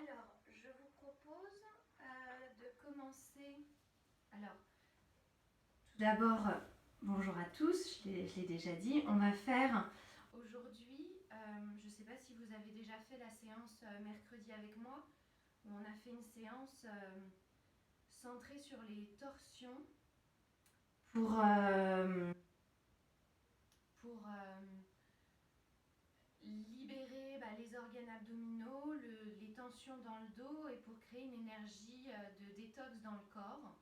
Alors, je vous propose de commencer. Alors, tout d'abord, bonjour à tous, je l'ai déjà dit. On va faire aujourd'hui, je ne sais pas si vous avez déjà fait la séance mercredi avec moi, où on a fait une séance centrée sur les torsions pour libérer les organes abdominaux, les tensions dans le dos et pour créer une énergie de détox dans le corps.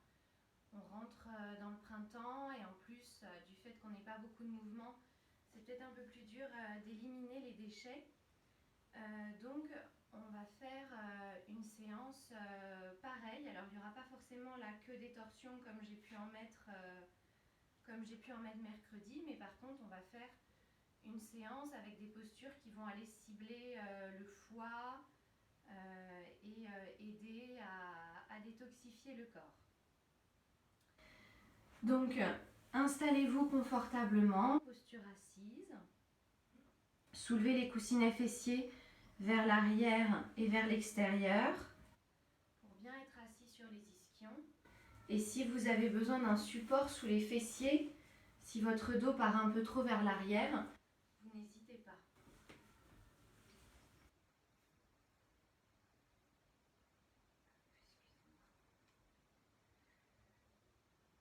On rentre dans le printemps et en plus du fait qu'on n'ait pas beaucoup de mouvement, c'est peut-être un peu plus dur d'éliminer les déchets. Donc on va faire une séance pareille. Alors il n'y aura pas forcément la queue des torsions comme j'ai pu en mettre mercredi, mais par contre on va faire une séance avec des postures qui vont aller cibler le foie et aider à détoxifier le corps. Donc, installez-vous confortablement, posture assise. Soulevez les coussinets fessiers vers l'arrière et vers l'extérieur pour bien être assis sur les ischions. Et si vous avez besoin d'un support sous les fessiers, si votre dos part un peu trop vers l'arrière, vous n'hésitez pas.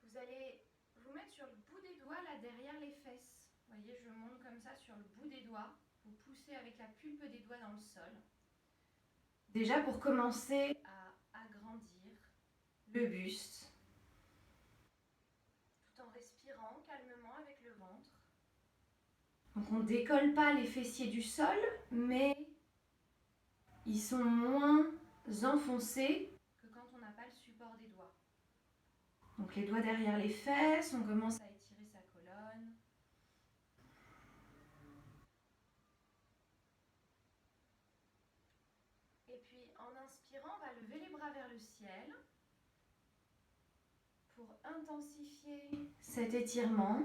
Vous allez vous mettre sur le bout des doigts, là derrière les fesses. Vous voyez, je monte comme ça sur le bout des doigts. Vous poussez avec la pulpe des doigts dans le sol. Déjà pour commencer à agrandir le buste, tout en respirant calmement avec le ventre. Donc on ne décolle pas les fessiers du sol, mais ils sont moins enfoncés que quand on n'a pas le support des doigts. Donc les doigts derrière les fesses, on commence à étirer sa colonne. Et puis en inspirant, on va lever les bras vers le ciel pour intensifier cet étirement.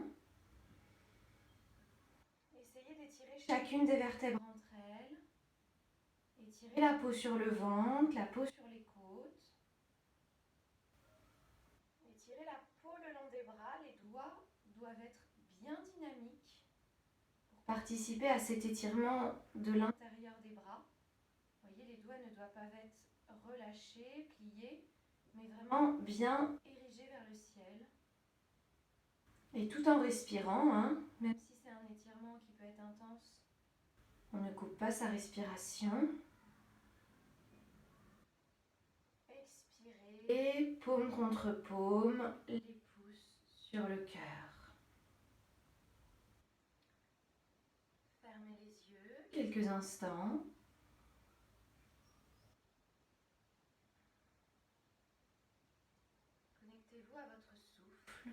Essayez d'étirer chacune des vertèbres entre elles. Étirez la peau sur le ventre, la peau sur les côtes. Étirez la peau le long des bras. Les doigts doivent être bien dynamiques pour participer à cet étirement de l'intérieur des bras. Vous voyez, les doigts ne doivent pas être relâchés, pliés, mais vraiment bien érigés vers le ciel. Et tout en respirant, même si c'est un étirement qui peut être intense, on ne coupe pas sa respiration. Expirez, paume contre paume, les pouces sur le cœur. Fermez les yeux quelques instants. Connectez-vous à votre souffle.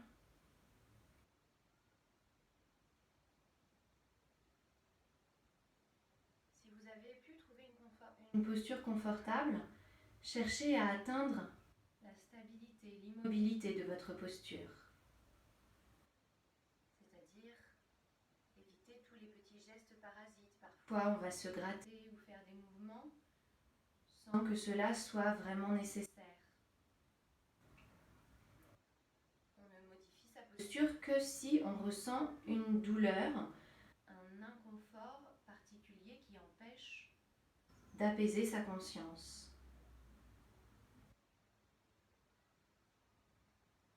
Si vous avez pu trouver une posture confortable, cherchez à atteindre la stabilité, l'immobilité de votre posture. C'est-à-dire éviter tous les petits gestes parasites. Parfois, on va se gratter ou faire des mouvements sans que cela soit vraiment nécessaire. On ne modifie sa posture que si on ressent une douleur, un inconfort particulier qui empêche d'apaiser sa conscience.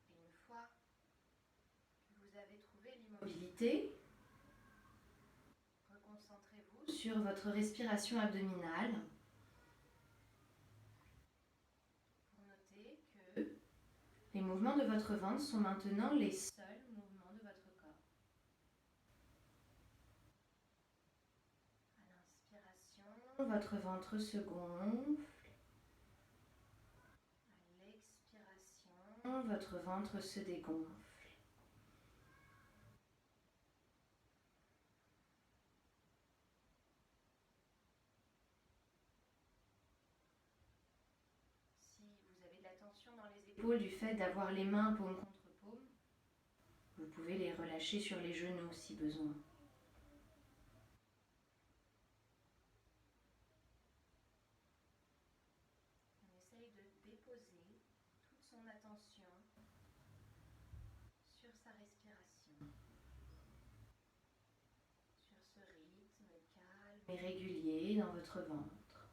Et une fois que vous avez trouvé l'immobilité, reconcentrez-vous sur votre respiration abdominale pour noter que les mouvements de votre ventre sont maintenant les seuls mouvements de votre corps. À l'inspiration, votre ventre se gonfle. À l'expiration, votre ventre se dégonfle. Si vous avez de la tension dans les épaules du fait d'avoir les mains paume contre paume, vous pouvez les relâcher sur les genoux si besoin. mais régulier dans votre ventre.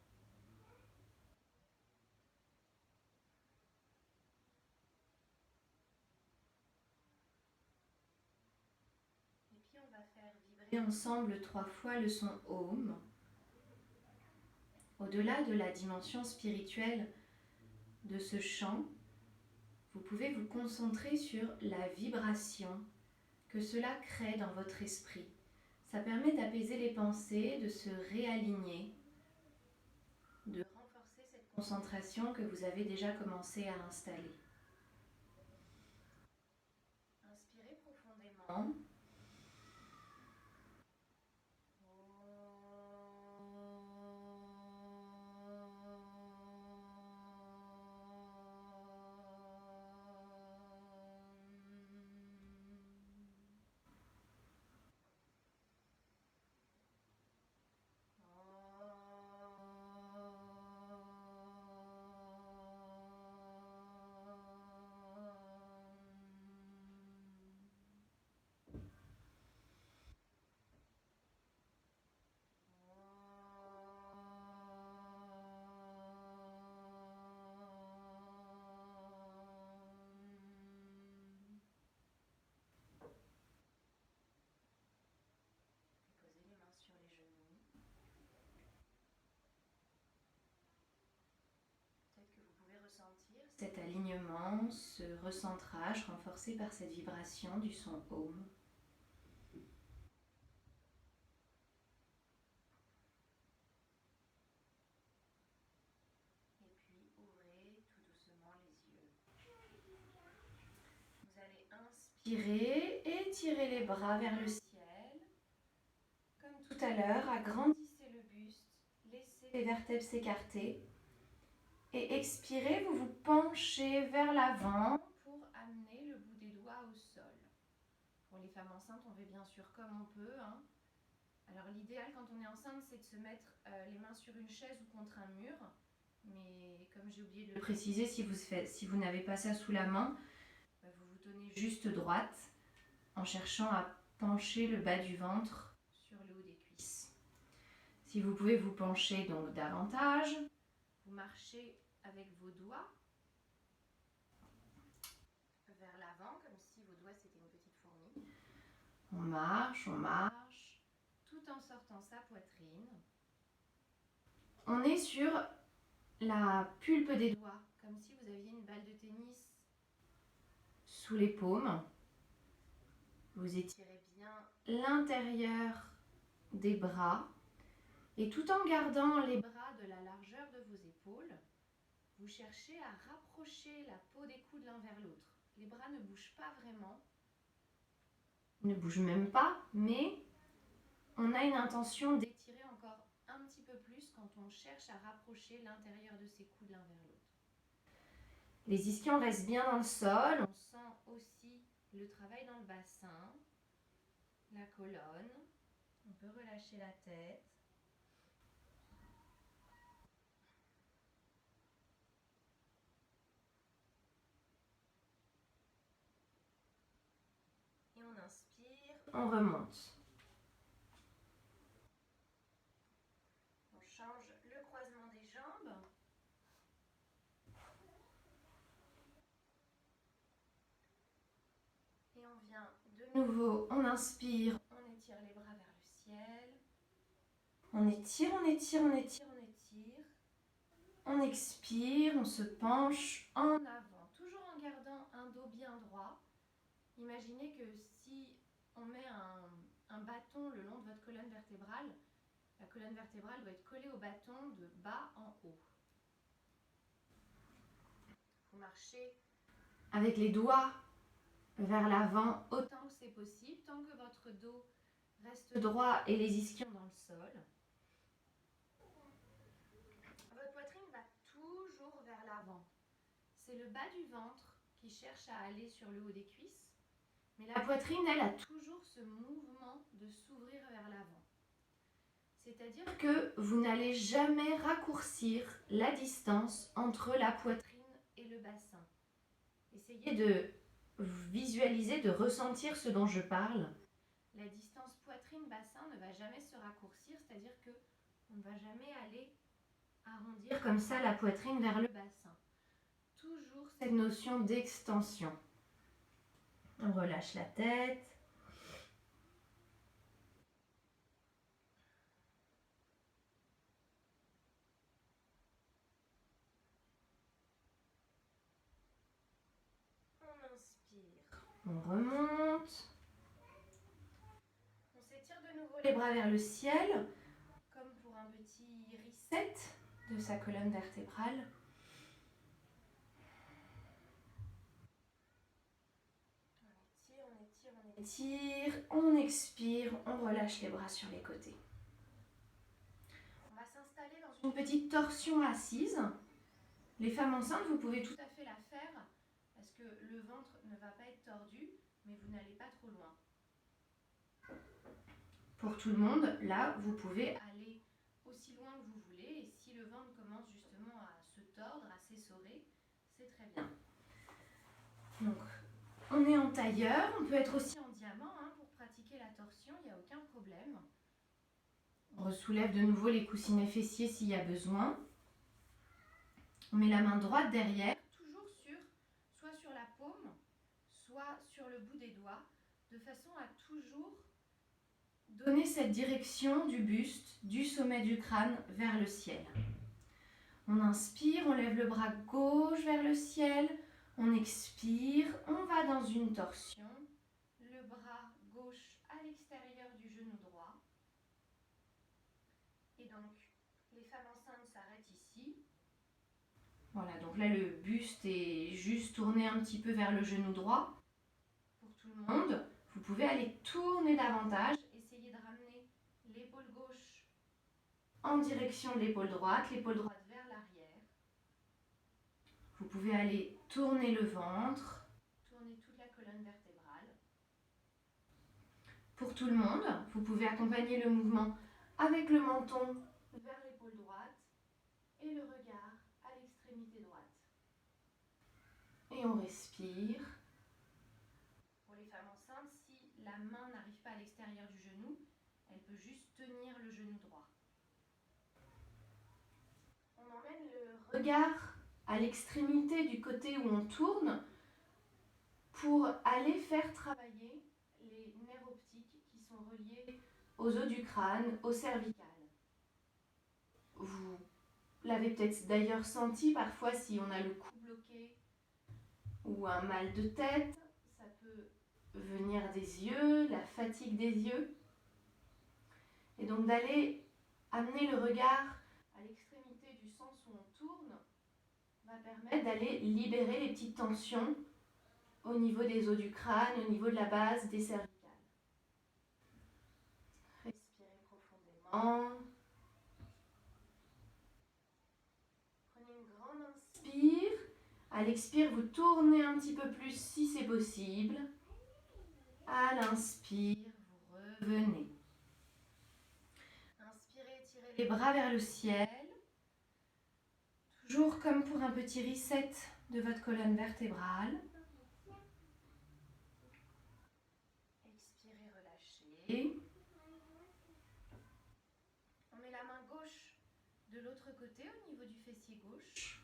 Et puis on va faire vibrer ensemble 3 fois le son Om. Au-delà de la dimension spirituelle de ce chant, vous pouvez vous concentrer sur la vibration que cela crée dans votre esprit. Ça permet d'apaiser les pensées, de se réaligner, de renforcer cette concentration que vous avez déjà commencé à installer. Inspirez profondément. Cet alignement, ce recentrage renforcé par cette vibration du son Om. Et puis ouvrez tout doucement les yeux. Vous allez inspirer, étirer les bras vers le ciel. Comme tout à l'heure, agrandissez le buste, laissez les vertèbres s'écarter. Et expirez, vous vous penchez vers l'avant pour amener le bout des doigts au sol. Pour les femmes enceintes, on fait bien sûr comme on peut. Alors l'idéal quand on est enceinte, c'est de se mettre les mains sur une chaise ou contre un mur. Mais comme j'ai oublié de le préciser, si vous n'avez pas ça sous la main, vous vous tenez juste droite en cherchant à pencher le bas du ventre sur le haut des cuisses. Si vous pouvez vous pencher donc davantage, vous marchez avec vos doigts vers l'avant, comme si vos doigts c'était une petite fourmi. On marche, tout en sortant sa poitrine. On est sur la pulpe des doigts, comme si vous aviez une balle de tennis sous les paumes. Vous étirez bien l'intérieur des bras et tout en gardant les bras de la largeur de vos épaules, vous cherchez à rapprocher la peau des coudes l'un vers l'autre. Les bras ne bougent pas vraiment, ne bougent même pas, mais on a une intention d'étirer encore un petit peu plus quand on cherche à rapprocher l'intérieur de ses coudes l'un vers l'autre. Les ischions restent bien dans le sol, on sent aussi le travail dans le bassin, la colonne, on peut relâcher la tête. Et on inspire, on remonte. On change le croisement des jambes. Et on vient de nouveau, on inspire, on étire les bras vers le ciel. On étire, on étire, on étire, on étire. On expire, on se penche en avant, toujours en gardant un dos bien droit. Imaginez que si on met un bâton le long de votre colonne vertébrale, la colonne vertébrale doit être collée au bâton de bas en haut. Vous marchez avec les doigts vers l'avant autant que c'est possible, tant que votre dos reste droit et les ischions dans le sol. Votre poitrine va toujours vers l'avant. C'est le bas du ventre qui cherche à aller sur le haut des cuisses. Mais la poitrine, elle, a toujours ce mouvement de s'ouvrir vers l'avant. C'est-à-dire que vous n'allez jamais raccourcir la distance entre la poitrine et le bassin. Essayez de visualiser, de ressentir ce dont je parle. La distance poitrine-bassin ne va jamais se raccourcir, c'est-à-dire que On ne va jamais aller arrondir comme ça la poitrine vers le bassin. Toujours cette notion d'extension. On relâche la tête. On inspire. On remonte. On s'étire de nouveau les bras vers le ciel, comme pour un petit reset de sa colonne vertébrale. On étire, on expire, on relâche les bras sur les côtés. On va s'installer dans une petite torsion assise. Les femmes enceintes, vous pouvez tout à fait la faire parce que le ventre ne va pas être tordu, mais vous n'allez pas trop loin. Pour tout le monde, là, vous pouvez aller aussi loin que vous voulez. Et si le ventre commence justement à se tordre, à s'essorer, c'est très bien. Donc, on est en tailleur. On peut être aussi en diamant pour pratiquer la torsion, il n'y a aucun problème. On ressoulève de nouveau les coussinets fessiers s'il y a besoin. On met la main droite derrière, toujours soit sur la paume, soit sur le bout des doigts, de façon à toujours donner cette direction du buste, du sommet du crâne vers le ciel. On inspire, on lève le bras gauche vers le ciel. On expire, on va dans une torsion. Le bras gauche à l'extérieur du genou droit. Et donc, les femmes enceintes s'arrêtent ici. Voilà, donc là le buste est juste tourné un petit peu vers le genou droit. Pour tout le monde, vous pouvez aller tourner davantage. Essayez de ramener l'épaule gauche en direction de l'épaule droite vers l'arrière. Vous pouvez aller tourner le ventre, tourner toute la colonne vertébrale. Pour tout le monde, vous pouvez accompagner le mouvement avec le menton vers l'épaule droite et le regard à l'extrémité droite. Et on respire. Pour les femmes enceintes, si la main n'arrive pas à l'extérieur du genou, elle peut juste tenir le genou droit. On emmène le regard à l'extrémité du côté où on tourne pour aller faire travailler les nerfs optiques qui sont reliés aux os du crâne, au cervical. Vous l'avez peut-être d'ailleurs senti parfois si on a le cou bloqué ou un mal de tête, ça peut venir des yeux, la fatigue des yeux. Et donc d'aller amener le regard à l'extrémité du sens où on tourne va permettre d'aller libérer les petites tensions au niveau des os du crâne, au niveau de la base des cervicales. Respirez profondément. Prenez une grande inspire. À l'expire, vous tournez un petit peu plus si c'est possible. À l'inspire, vous revenez. Inspirez, tirez les bras vers le ciel. Toujours comme pour un petit reset de votre colonne vertébrale. Expirez, relâchez. On met la main gauche de l'autre côté au niveau du fessier gauche.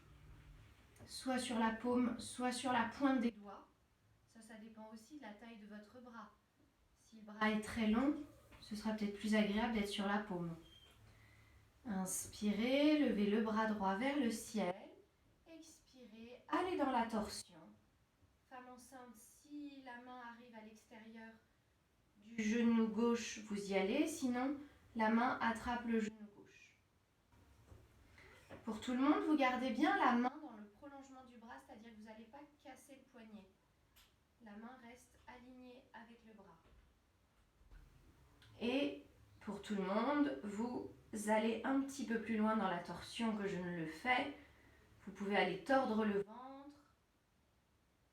Soit sur la paume, soit sur la pointe des doigts. Ça dépend aussi de la taille de votre bras. Si le bras est très long, ce sera peut-être plus agréable d'être sur la paume. Inspirez, levez le bras droit vers le ciel. Expirez, allez dans la torsion. Femme enceinte, si la main arrive à l'extérieur du genou gauche, vous y allez. Sinon, la main attrape le genou gauche. Pour tout le monde, vous gardez bien la main dans le prolongement du bras, c'est-à-dire que vous n'allez pas casser le poignet. La main reste alignée avec le bras. Et pour tout le monde, vous allez un petit peu plus loin dans la torsion que je ne le fais. Vous pouvez aller tordre le ventre,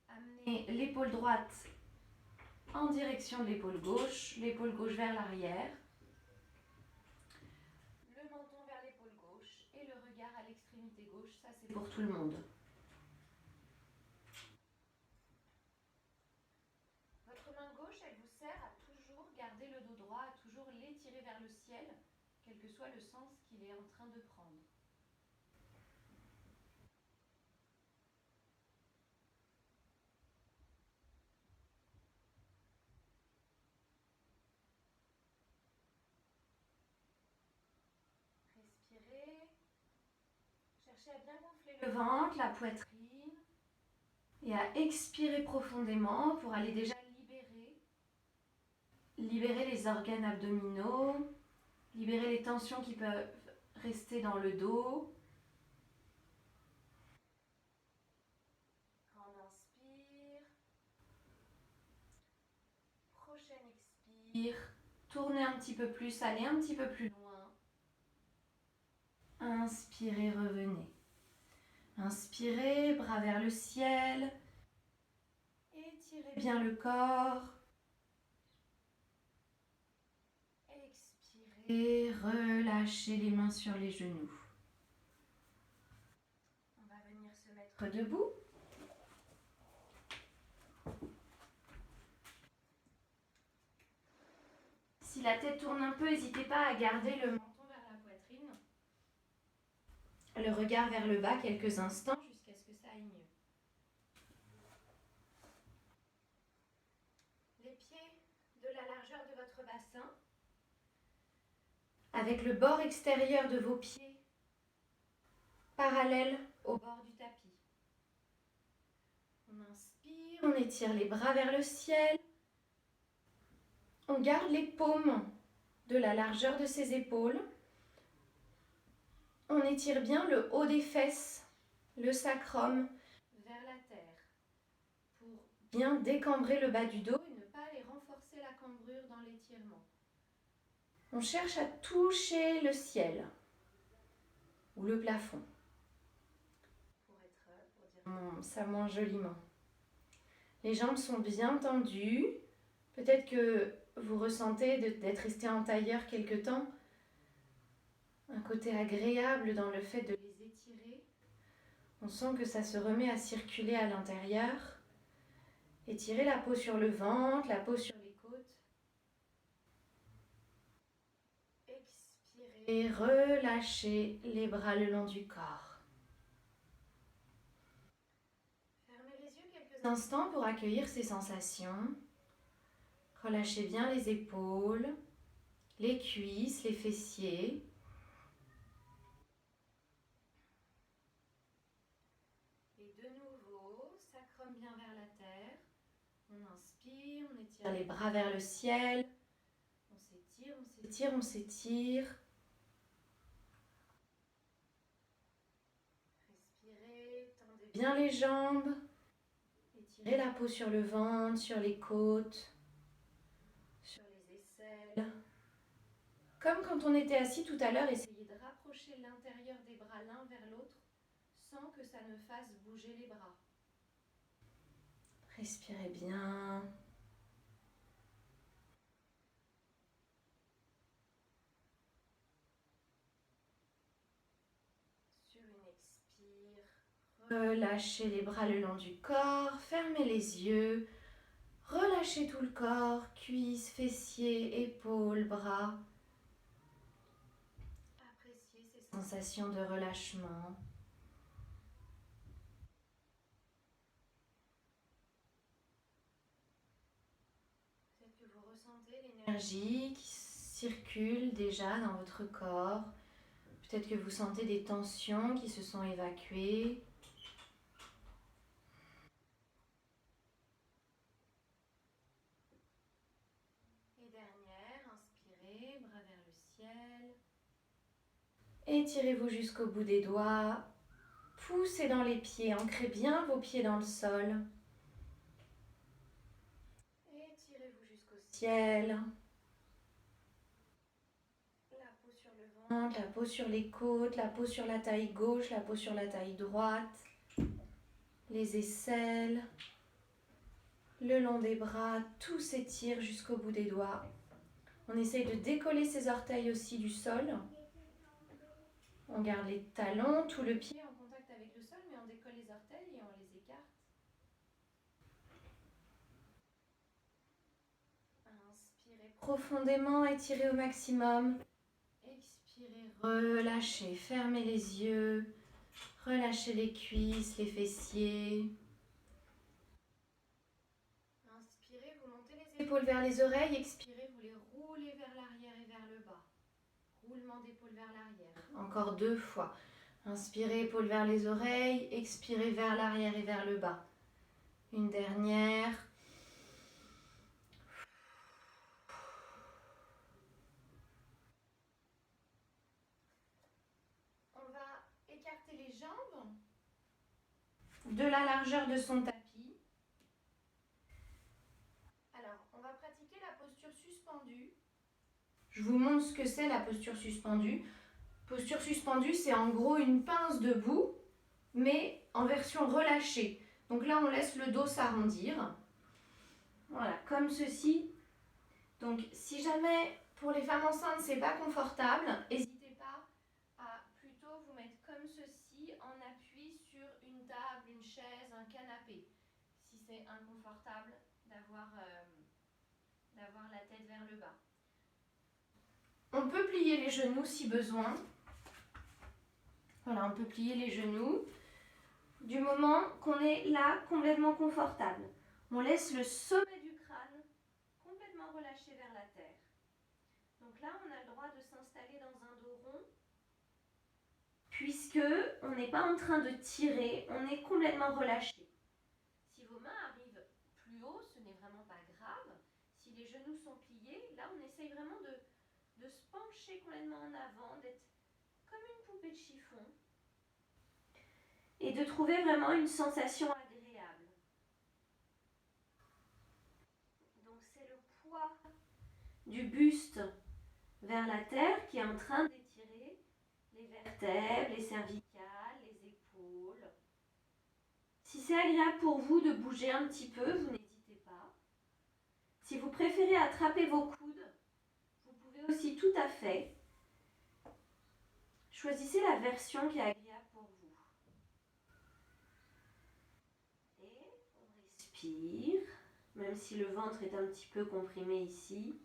amener l'épaule droite en direction de l'épaule gauche vers l'arrière, le menton vers l'épaule gauche et le regard à l'extrémité gauche. Ça, c'est pour tout le monde. Votre main gauche, elle vous sert à toujours garder le dos droit, à toujours l'étirer vers le ciel, quel que soit le sens qu'il est en train de prendre. Respirez. Cherchez à bien gonfler le ventre, la poitrine. Et à expirer profondément pour aller déjà libérer les organes abdominaux, libérer les tensions qui peuvent rester dans le dos. Grande inspire. Prochaine expire. Tournez un petit peu plus, allez un petit peu plus loin. Inspirez, revenez. Inspirez, bras vers le ciel. Étirez bien le corps. Expirez, relâchez les mains sur les genoux. On va venir se mettre debout. Si la tête tourne un peu, n'hésitez pas à garder le menton vers la poitrine. Le regard vers le bas quelques instants jusqu'à ce que ça aille mieux. Les pieds de la largeur de votre bassin, avec le bord extérieur de vos pieds parallèle au bord du tapis. On inspire, on étire les bras vers le ciel. On garde les paumes de la largeur de ses épaules. On étire bien le haut des fesses, le sacrum, vers la terre pour bien décambrer le bas du dos et ne pas aller renforcer la cambrure dans l'étirement. On cherche à toucher le ciel ou le plafond pour dire ça moins joliment. Les jambes sont bien tendues. Peut-être que vous ressentez d'être resté en tailleur quelque temps. Un côté agréable dans le fait de les étirer. On sent que ça se remet à circuler à l'intérieur. Étirez la peau sur le ventre, la peau sur les côtes. Expirez, relâchez les bras le long du corps. Fermez les yeux quelques instants pour accueillir ces sensations. Relâchez bien les épaules, les cuisses, les fessiers. Et de nouveau, sacrum bien vers la terre. On inspire, on étire les bras vers le ciel. On s'étire, on s'étire, on s'étire. Respirez, tendez bien les jambes. Étirez la peau sur le ventre, sur les côtes, sur les aisselles. Comme quand on était assis tout à l'heure, essayez de rapprocher l'intérieur des bras l'un vers l'autre sans que ça ne fasse bouger les bras. Respirez bien. Sur une expire, relâchez les bras le long du corps, fermez les yeux, relâchez tout le corps, cuisses, fessiers, épaules, bras. Appréciez ces sensations de relâchement. Peut-être que vous ressentez l'énergie qui circule déjà dans votre corps. Peut-être que vous sentez des tensions qui se sont évacuées. Et dernière, inspirez, bras vers le ciel. Étirez-vous jusqu'au bout des doigts. Poussez dans les pieds, ancrez bien vos pieds dans le sol. Étirez-vous jusqu'au ciel. La peau sur le ventre, la peau sur les côtes, la peau sur la taille gauche, la peau sur la taille droite. Les aisselles, le long des bras, tout s'étire jusqu'au bout des doigts. On essaye de décoller ses orteils aussi du sol. On garde les talons, tout le pied en contact avec le sol, mais on décolle les orteils et on les écarte. Inspirez profondément, étirez au maximum. Expirez. Relâchez, fermez les yeux. Relâchez les cuisses, les fessiers. Inspirez, vous montez les épaules vers les oreilles. Expirez, vous les roulez vers l'arrière et vers le bas. Roulement d'épaule vers l'arrière. Encore 2 fois. Inspirez, épaules vers les oreilles. Expirez vers l'arrière et vers le bas. Une dernière. On va écarter les jambes de la largeur de son tapis. Alors, on va pratiquer la posture suspendue. Je vous montre ce que c'est la posture suspendue. Posture suspendue, c'est en gros une pince debout, mais en version relâchée. Donc là, on laisse le dos s'arrondir. Voilà, comme ceci. Donc, si jamais pour les femmes enceintes, c'est pas confortable, n'hésitez pas à plutôt vous mettre comme ceci, en appui sur une table, une chaise, un canapé. Si c'est inconfortable d'avoir la tête vers le bas. On peut plier les genoux si besoin. Voilà, on peut plier les genoux du moment qu'on est là complètement confortable. On laisse le sommet du crâne complètement relâché vers la terre. Donc là, on a le droit de s'installer dans un dos rond puisque on n'est pas en train de tirer, on est complètement relâché. Si vos mains arrivent plus haut, ce n'est vraiment pas grave. Si les genoux sont pliés, là, on essaye vraiment de se pencher complètement en avant, d'être comme une poupée de chiffon et de trouver vraiment une sensation agréable. Donc c'est le poids du buste vers la terre qui est en train d'étirer les vertèbres, les cervicales, les épaules. Si c'est agréable pour vous de bouger un petit peu, vous n'hésitez pas. Si vous préférez attraper vos coudes, vous pouvez aussi tout à fait. Choisissez la version qui est agréable pour vous. Et on respire, même si le ventre est un petit peu comprimé ici.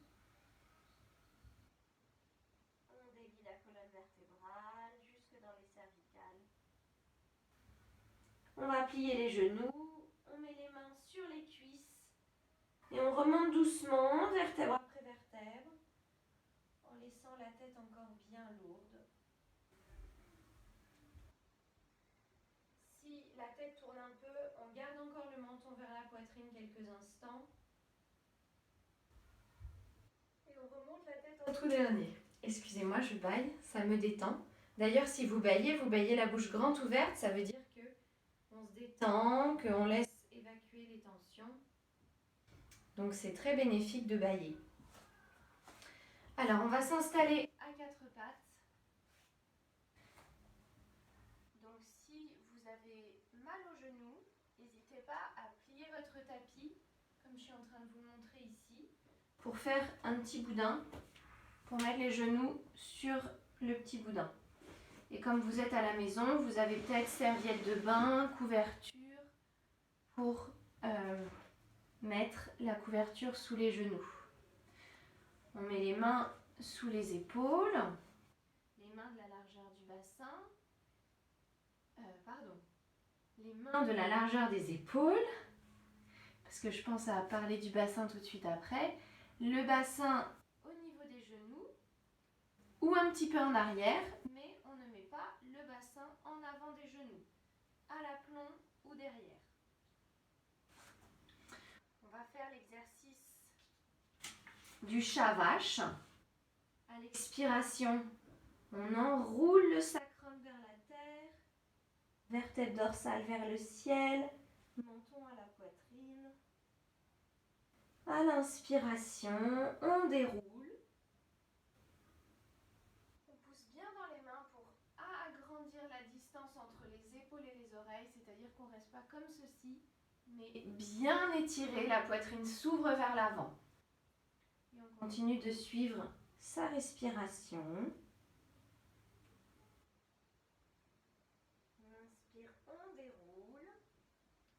On délie la colonne vertébrale jusque dans les cervicales. On va plier les genoux, on met les mains sur les cuisses et on remonte doucement, vertèbre après vertèbre, en laissant la tête encore bien lourde. Si la tête tourne un peu, on garde encore le menton vers la poitrine quelques instants. Et on remonte la tête en tout dernier. Excusez-moi, je bâille, ça me détend. D'ailleurs, si vous baillez la bouche grande ouverte, ça veut dire qu'on se détend, qu'on laisse évacuer les tensions. Donc c'est très bénéfique de bâiller. Alors, on va s'installer à 4 pattes. Donc si vous avez mal aux genoux, n'hésitez pas à plier votre tapis, comme je suis en train de vous le montrer ici, pour faire un petit boudin, pour mettre les genoux sur le petit boudin. Et comme vous êtes à la maison, vous avez peut-être serviette de bain, couverture, pour mettre la couverture sous les genoux. On met les mains sous les épaules, les mains de la largeur du bassin, les mains de la largeur des épaules, parce que je pense à parler du bassin tout de suite après, le bassin au niveau des genoux, ou un petit peu en arrière, mais on ne met pas le bassin en avant des genoux, à l'aplomb ou derrière. On va faire l'exercice du chat-vache. À l'expiration, on enroule le sacrum vers la terre, vertèbre dorsale vers le ciel, menton à la poitrine. À l'inspiration, on déroule. On pousse bien dans les mains pour agrandir la distance entre les épaules et les oreilles, c'est-à-dire qu'on ne reste pas comme ceci, mais bien étiré, la poitrine s'ouvre vers l'avant. Et on continue de suivre sa respiration. On inspire, on déroule.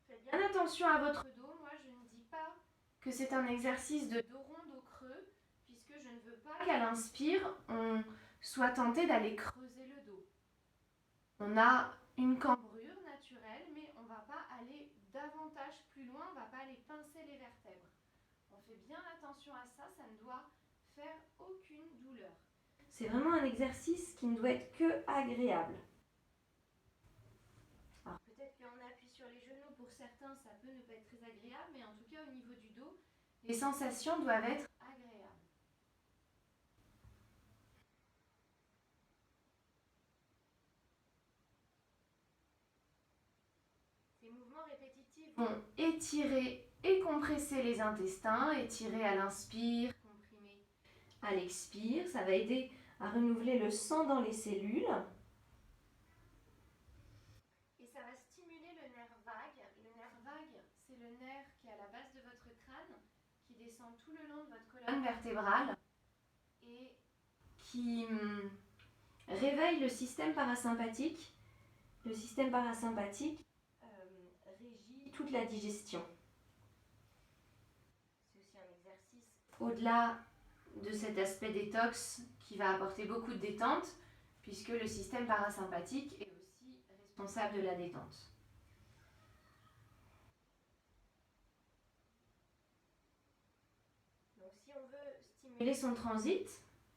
Faites bien attention à votre dos. Moi, je ne dis pas que c'est un exercice de dos rond, dos creux, puisque je ne veux pas qu'à l'inspire, on soit tenter d'aller creuser le dos. On a une cambrure naturelle, mais on ne va pas aller davantage plus loin, on ne va pas aller pincer les vertèbres. On fait bien attention à ça, ça ne doit faire aucune douleur. C'est vraiment un exercice qui ne doit être que agréable. Alors peut-être qu'on appuie sur les genoux, pour certains ça peut ne pas être très agréable, mais en tout cas au niveau du dos, les sensations doivent être agréables. Ces mouvements répétitifs vont étirer et compresser les intestins, étirer à l'inspire, comprimer à l'expire. Ça va aider à renouveler le sang dans les cellules. Et ça va stimuler le nerf vague. Le nerf vague, c'est le nerf qui est à la base de votre crâne, qui descend tout le long de votre colonne vertébrale et qui réveille le système parasympathique. Le système parasympathique régit toute la digestion. C'est aussi un exercice au-delà de cet aspect détox qui va apporter beaucoup de détente, puisque le système parasympathique est aussi responsable de la détente. Donc si on veut stimuler son transit,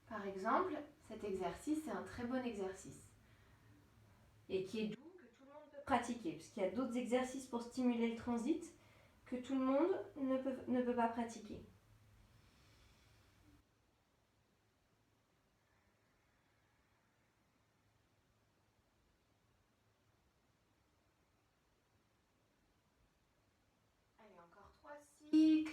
par exemple, cet exercice est un très bon exercice et qui est doux, que tout le monde peut pratiquer, puisqu'il y a d'autres exercices pour stimuler le transit que tout le monde ne peut pas pratiquer. Allez, encore 3 cycles.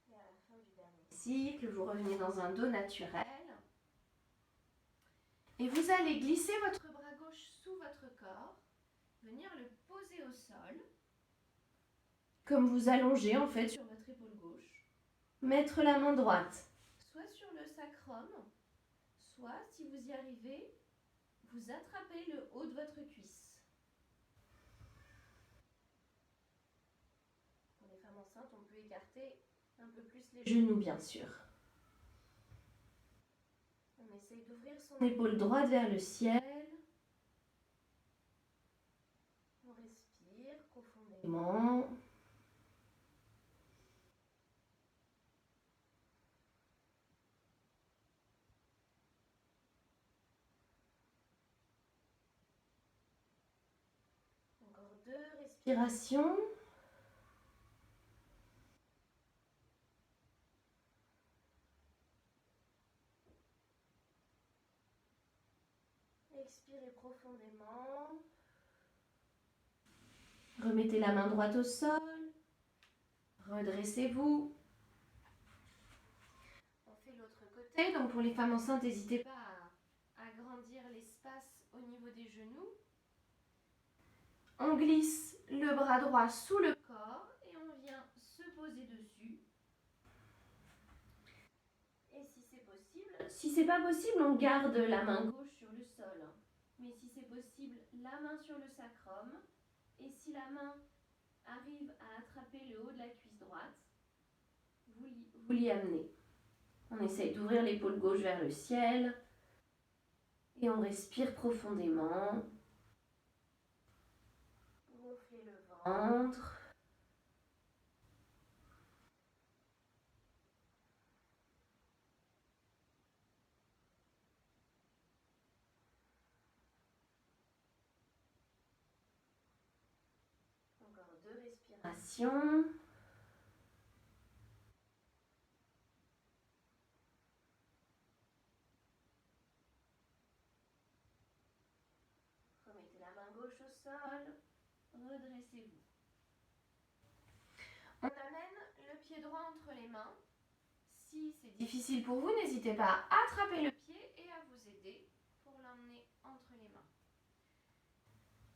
Et à la fin du dernier cycle, vous revenez dans un dos naturel. Et vous allez glisser votre bras gauche sous votre corps, venir le poser au sol, comme vous allongez en fait sur votre épaule gauche. Mettre la main droite, soit sur le sacrum, soit, si vous y arrivez, vous attrapez le haut de votre cuisse. Pour les femmes enceintes, on peut écarter un peu plus les genoux, bien sûr. On essaye d'ouvrir son épaule droite vers le ciel. On respire profondément. Encore 2 respirations. Expirez profondément. Remettez la main droite au sol. Redressez-vous. On fait l'autre côté. Donc pour les femmes enceintes, n'hésitez pas à agrandir l'espace au niveau des genoux. On glisse le bras droit sous le corps et on vient se poser dessus. Et si c'est possible, si c'est pas possible, on garde la main gauche sur le sol. Mais si c'est possible, la main sur le sacrum. Et si la main arrive à attraper le haut de la cuisse droite, vous l'y amenez. On essaye d'ouvrir l'épaule gauche vers le ciel. Et on respire profondément. Gonflez le ventre. Encore 2 respirations. Remettez la main gauche au sol. Redressez-vous. On amène le pied droit entre les mains. Si c'est difficile pour vous, n'hésitez pas à attraper le pied et à vous aider pour l'emmener entre les mains.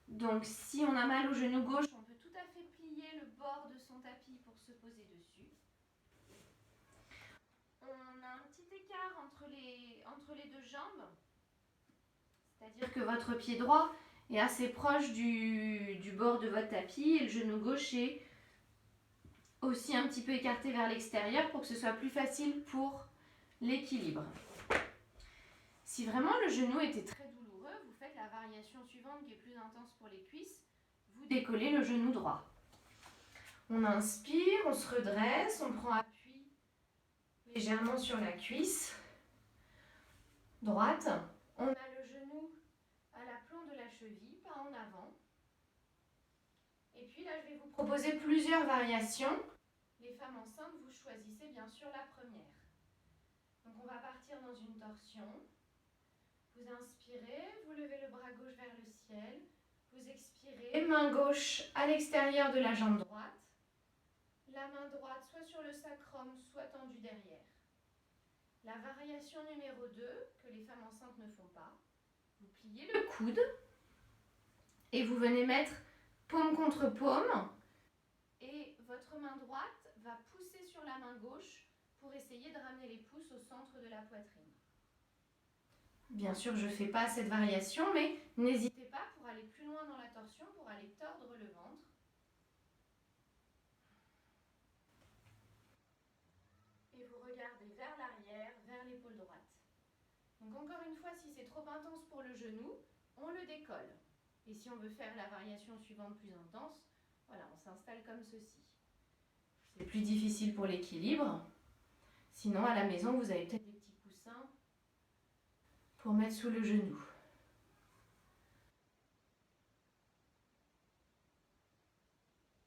Donc si on a mal au genou gauche, on peut tout tout à fait plier le bord de son tapis pour se poser dessus. On a un petit écart entre les deux jambes, c'est-à-dire que votre pied droit est assez proche du bord de votre tapis et le genou gauche est aussi un petit peu écarté vers l'extérieur pour que ce soit plus facile pour l'équilibre. Si vraiment le genou était très douloureux, vous faites la variation suivante qui est plus intense pour les cuisses. Vous décollez le genou droit. On inspire, on se redresse, on prend appui légèrement sur la cuisse droite. On a le genou à l'aplomb de la cheville, pas en avant. Et puis là, je vais vous proposer plusieurs variations. Les femmes enceintes, vous choisissez bien sûr la première. Donc on va partir dans une torsion. Vous inspirez, vous levez le bras gauche vers le ciel. Vous expirez, main gauche à l'extérieur de la jambe droite. La main droite soit sur le sacrum, soit tendue derrière. La variation numéro 2, que les femmes enceintes ne font pas, vous pliez le coude et vous venez mettre paume contre paume et votre main droite va pousser sur la main gauche pour essayer de ramener les pouces au centre de la poitrine. Bien sûr, je ne fais pas cette variation, mais n'hésitez pas pour aller plus loin dans la torsion, pour aller tordre le ventre. Et vous regardez vers l'arrière, vers l'épaule droite. Donc encore une fois, si c'est trop intense pour le genou, on le décolle. Et si on veut faire la variation suivante plus intense, voilà, on s'installe comme ceci. C'est plus difficile pour l'équilibre. Sinon, à la maison, vous avez peut-être des petits coussins pour mettre sous le genou.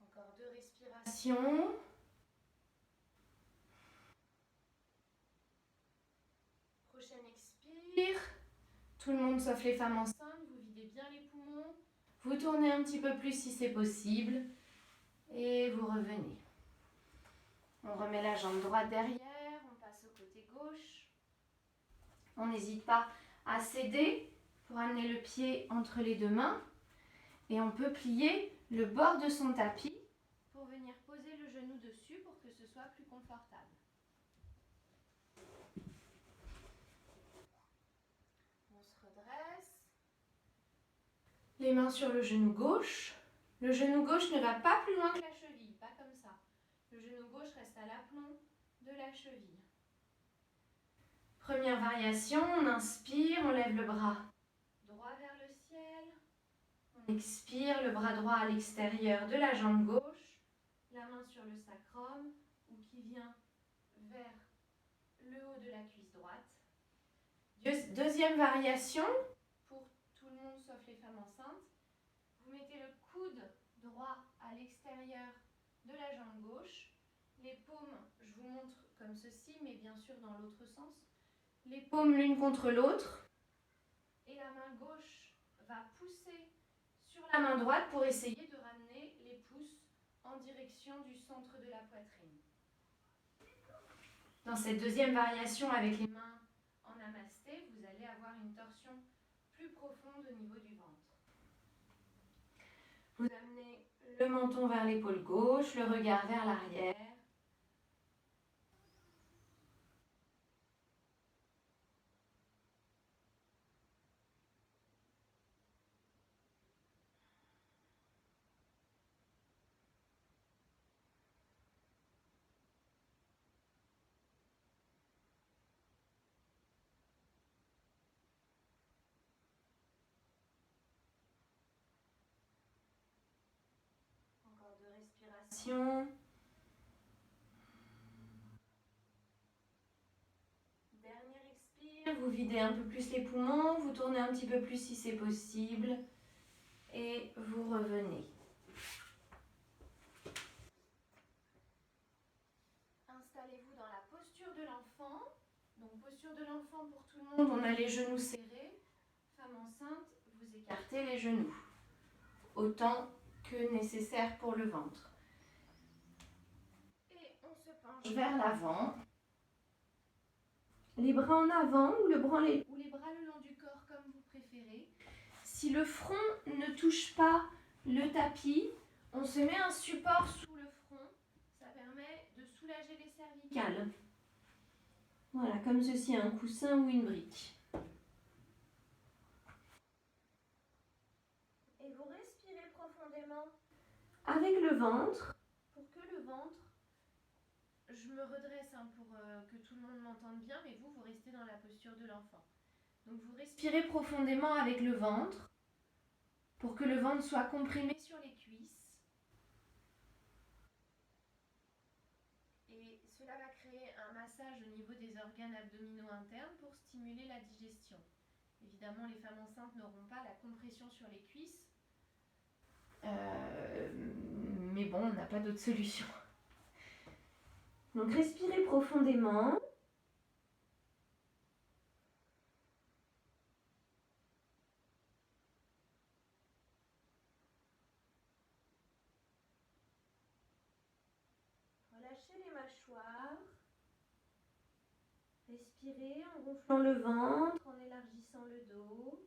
Encore 2 respirations. Prochaine expire. Tout le monde sauf les femmes enceintes. Vous videz bien les poumons. Vous tournez un petit peu plus si c'est possible. Et vous revenez. On remet la jambe droite derrière. On passe au côté gauche. On n'hésite pas à céder pour amener le pied entre les deux mains. Et on peut plier le bord de son tapis pour venir poser le genou dessus pour que ce soit plus confortable. On se redresse. Les mains sur le genou gauche. Le genou gauche ne va pas plus loin que la cheville, pas comme ça. Le genou gauche reste à l'aplomb de la cheville. Première variation, on inspire, on lève le bras droit vers le ciel. On expire, le bras droit à l'extérieur de la jambe gauche, la main sur le sacrum ou qui vient vers le haut de la cuisse droite. Deuxième variation, pour tout le monde sauf les femmes enceintes, vous mettez le coude droit à l'extérieur de la jambe gauche, les paumes, je vous montre comme ceci, mais bien sûr dans l'autre sens, les paumes l'une contre l'autre, et la main gauche va pousser sur la main droite pour essayer de ramener les pouces en direction du centre de la poitrine. Dans cette deuxième variation avec les mains en namasté, vous allez avoir une torsion plus profonde au niveau du ventre. Vous amenez le menton vers l'épaule gauche, le regard vers l'arrière. Encore 2 respirations. Dernière expire, vous videz un peu plus les poumons, vous tournez un petit peu plus si c'est possible et vous revenez. Installez-vous dans la posture de l'enfant. Donc posture de l'enfant pour tout le monde, on a les genoux serrés. Femme enceinte, vous écartez les genoux autant que nécessaire pour le ventre. Et on se penche vers l'avant. Les bras en avant ou les bras le long du corps comme vous préférez. Si le front ne touche pas le tapis, On se met un support sous le front, ça permet de soulager les cervicales. Voilà, comme ceci, un coussin ou une brique. Et vous respirez profondément avec le ventre, pour que le ventre, je me redresse pour que tout le monde m'entende bien, mais vous restez dans la posture de l'enfant. Donc vous respirez profondément avec le ventre, pour que le ventre soit comprimé sur les cuisses. Et cela va créer un massage au niveau des organes abdominaux internes pour stimuler la digestion. Évidemment, les femmes enceintes n'auront pas la compression sur les cuisses. Mais bon, on n'a pas d'autre solution. Donc respirez profondément. Relâchez les mâchoires. Respirez en gonflant le ventre, en élargissant le dos.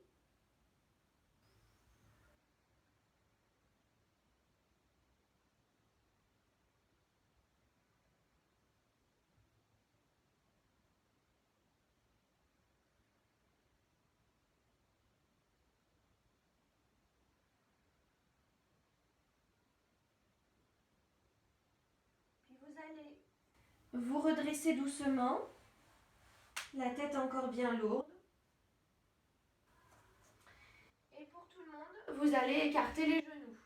Puis vous allez vous redresser doucement, la tête encore bien lourde. Et pour tout le monde, vous allez écarter les genoux.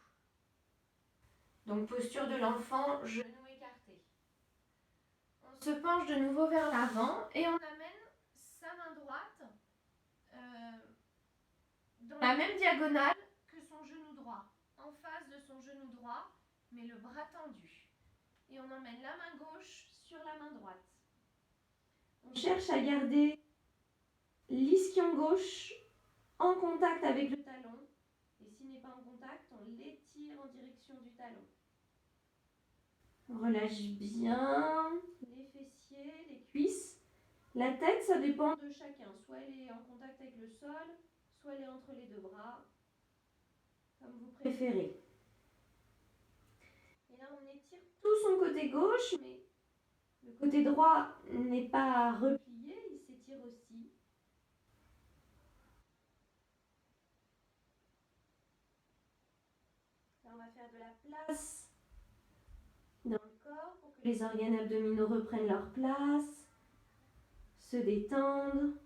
Donc posture de l'enfant, genoux écartés. On se penche de nouveau vers l'avant et on amène sa main droite dans la même diagonale que son genou droit, en face de son genou droit, mais le bras tendu. Et on emmène la main gauche sur la main droite. On cherche à garder l'ischion gauche en contact avec le talon. Et s'il n'est pas en contact, on l'étire en direction du talon. On relâche bien les fessiers, les cuisses. La tête, ça dépend de chacun. Soit elle est en contact avec le sol, soit elle est entre les deux bras, comme vous préférez. Et là, on étire tout son côté gauche, mais le côté droit n'est pas replié, il s'étire aussi. Là, on va faire de la place dans le corps pour que les organes abdominaux reprennent leur place, se détendent.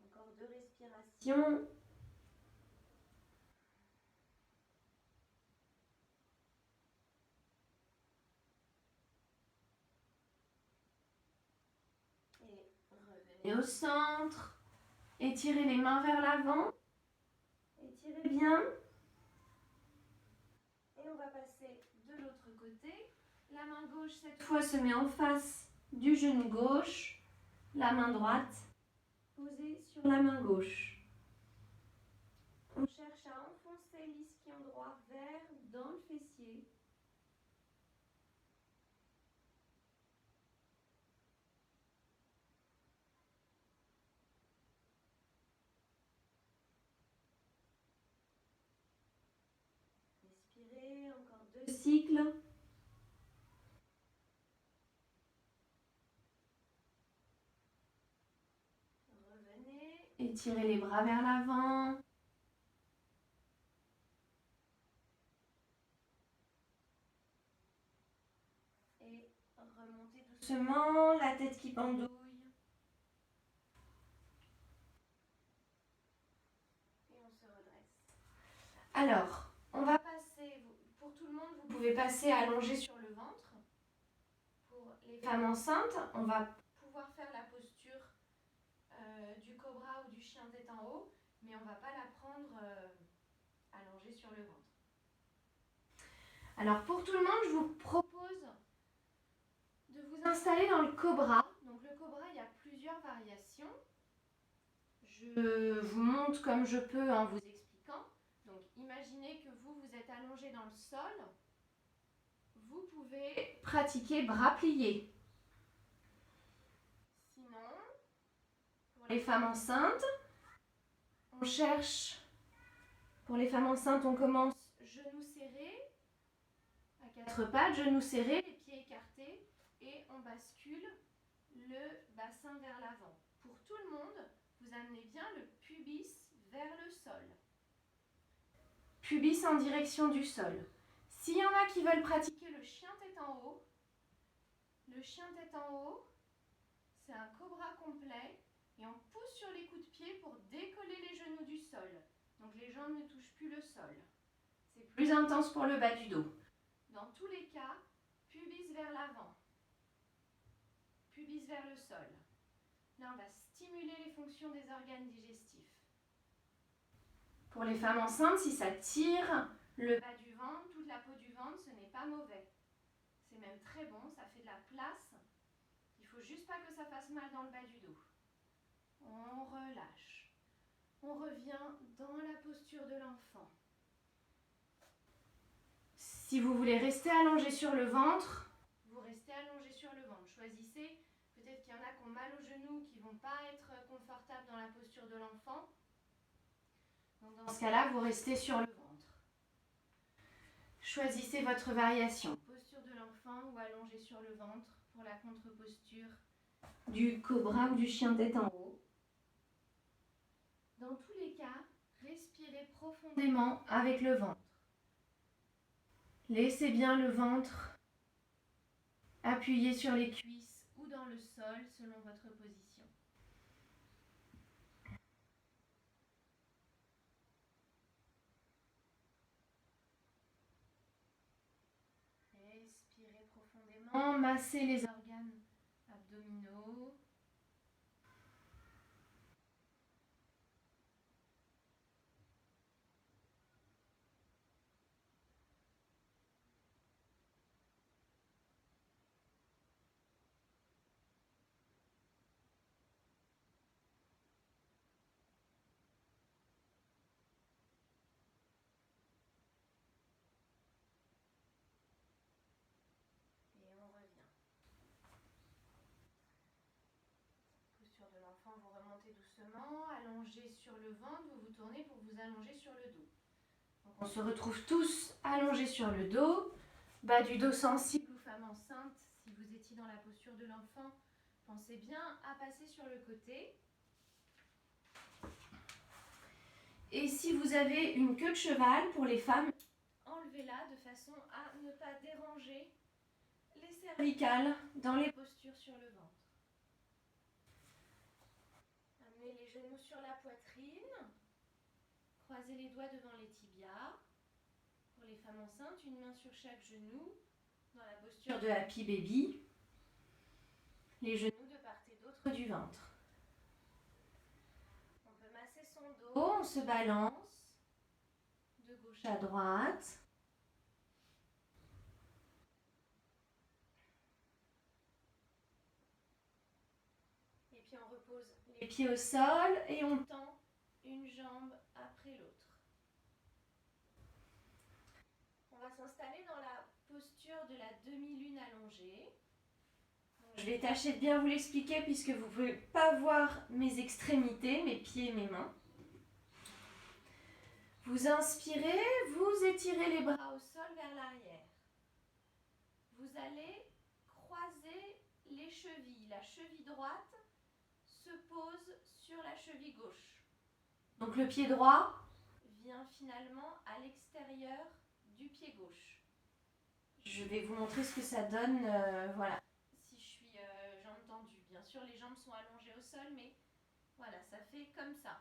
Encore 2 respirations. Et revenez au centre. Étirez les mains vers l'avant. Étirez bien. Et on va passer de l'autre côté. La main gauche, cette fois, se met en face du genou gauche. La main droite posée sur la main gauche. On cherche à enfoncer l'ischion droit vers dans le fessier. Respirez, encore 2 cycles. Revenez, étirez les bras vers l'avant. Et remontez doucement, la tête qui pendouille. Et on se redresse. Alors, on va passer, pour tout le monde, vous pouvez passer allongé sur le ventre. Pour les femmes enceintes, on va pouvoir faire la posture du cobra ou du chien tête en haut, mais on ne va pas la prendre allongée sur le ventre. Alors pour tout le monde, je vous propose de vous installer dans le cobra. Donc le cobra, il y a plusieurs variations. Je vous montre comme je peux en vous expliquant. Donc imaginez que vous êtes allongé dans le sol. Vous pouvez pratiquer bras pliés. Sinon, pour les femmes enceintes, on cherche Pour les femmes enceintes, on commence genoux serrés, à quatre pattes, genoux serrés, les pieds écartés et on bascule le bassin vers l'avant. Pour tout le monde, vous amenez bien le pubis vers le sol. Pubis en direction du sol. S'il y en a qui veulent pratiquer le chien tête en haut, le chien tête en haut, c'est un cobra complet et on pousse sur les coups de pied pour décoller les genoux du sol. Donc les jambes ne touchent plus le sol. C'est plus intense pour le bas du dos. Dans tous les cas, pubis vers l'avant, pubis vers le sol. Là, on va stimuler les fonctions des organes digestifs. Pour les femmes enceintes, si ça tire le bas du ventre, toute la peau du ventre, ce n'est pas mauvais. C'est même très bon, ça fait de la place. Il ne faut juste pas que ça fasse mal dans le bas du dos. On relâche. On revient dans la posture de l'enfant. Si vous voulez rester allongé sur le ventre, vous restez allongé sur le ventre. Choisissez, peut-être qu'il y en a qui ont mal aux genoux, qui ne vont pas être confortables dans la posture de l'enfant. Donc dans ce cas-là, vous restez sur le ventre. Choisissez votre variation. Posture de l'enfant ou allongé sur le ventre pour la contre-posture du cobra ou du chien tête en haut. Dans tous les cas, respirez profondément avec le ventre. Laissez bien le ventre appuyer sur les cuisses ou dans le sol selon votre position. Respirez profondément, massez les organes abdominaux. De l'enfant, vous remontez doucement, allongé sur le ventre, vous vous tournez pour vous allonger sur le dos. Donc on se retrouve tous allongés sur le dos, bas du dos sensible ou femme enceinte. Si vous étiez dans la posture de l'enfant, pensez bien à passer sur le côté. Et si vous avez une queue de cheval, pour les femmes, enlevez-la de façon à ne pas déranger les cervicales dans les postures sur le ventre. Amenez les genoux sur la poitrine, croisez les doigts devant les tibias. Pour les femmes enceintes, une main sur chaque genou, dans la posture de Happy Baby. Les genoux de part et d'autre du ventre. On peut masser son dos, on se balance de gauche à droite. Et puis on repose les pieds au sol et on tend une jambe après l'autre. On va s'installer dans la posture de la demi-lune allongée. Je vais tâcher de bien vous l'expliquer puisque vous ne pouvez pas voir mes extrémités, mes pieds et mes mains. Vous inspirez, vous étirez les bras au sol vers l'arrière. Vous allez croiser les chevilles. La cheville droite se pose sur la cheville gauche. Donc le pied droit vient finalement à l'extérieur du pied gauche. Je vais vous montrer ce que ça donne. Voilà. Si je suis jambes tendues. Bien sûr, les jambes sont allongées au sol, mais voilà, ça fait comme ça.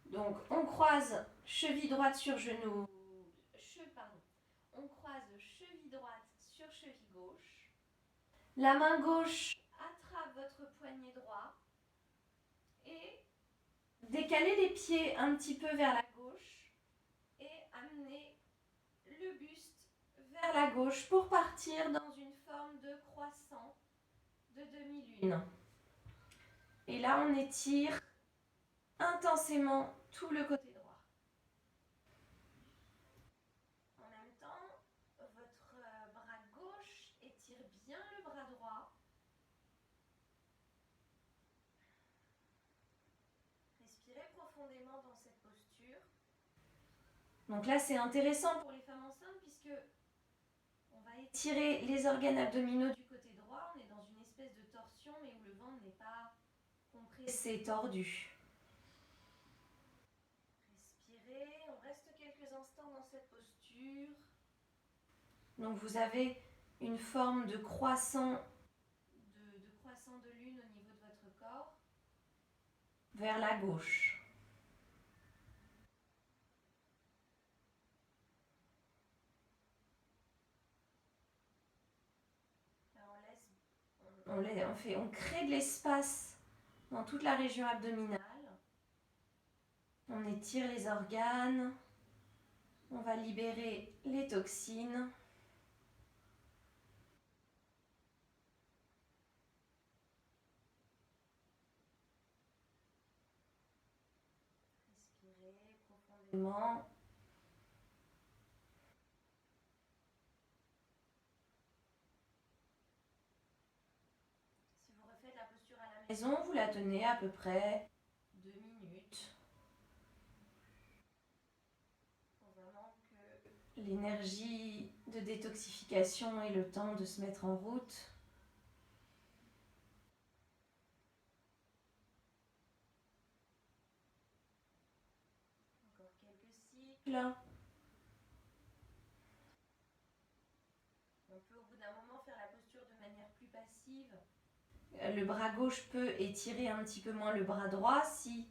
Donc, on croise cheville droite sur genou. On croise cheville droite sur cheville gauche. La main gauche attrape votre poignet droit et décalez les pieds un petit peu vers la gauche et amenez le buste vers la gauche pour partir dans une forme de croissant de demi-lune. Et là, on étire intensément tout le côté droit. En même temps, votre bras gauche étire bien le bras droit. Respirez profondément dans cette posture. Donc là, c'est intéressant pour les femmes enceintes puisque on va étirer les organes abdominaux du côté droit. On est dans une espèce de torsion mais où le ventre n'est pas compressé, tordu. Respirez, on reste quelques instants dans cette posture. Donc vous avez une forme de croissant de lune au niveau de votre corps vers la gauche. On crée de l'espace dans toute la région abdominale. On étire les organes. On va libérer les toxines. Respirez profondément. Si vous refaites la posture à la maison, vous la tenez à peu près 2 minutes. Pour vraiment que l'énergie de détoxification ait le temps de se mettre en route. Encore quelques cycles. On peut au bout d'un moment faire la posture de manière plus passive. Le bras gauche peut étirer un petit peu moins le bras droit si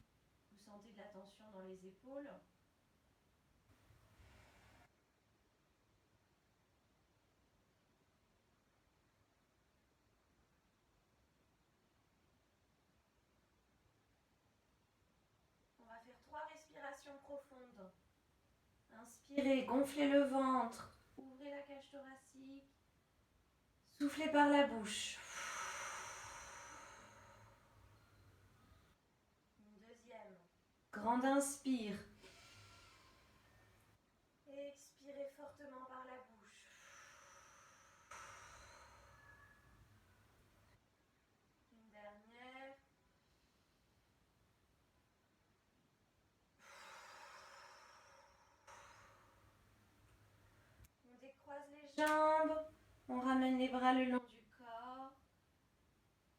vous sentez de la tension dans les épaules. On va faire 3 respirations profondes. Inspirez, gonflez le ventre, ouvrez la cage thoracique, soufflez par la bouche. Une deuxième. Grande inspire. Et expirez fortement par la bouche. Une dernière. On décroise les jambes. On ramène les bras le long du corps.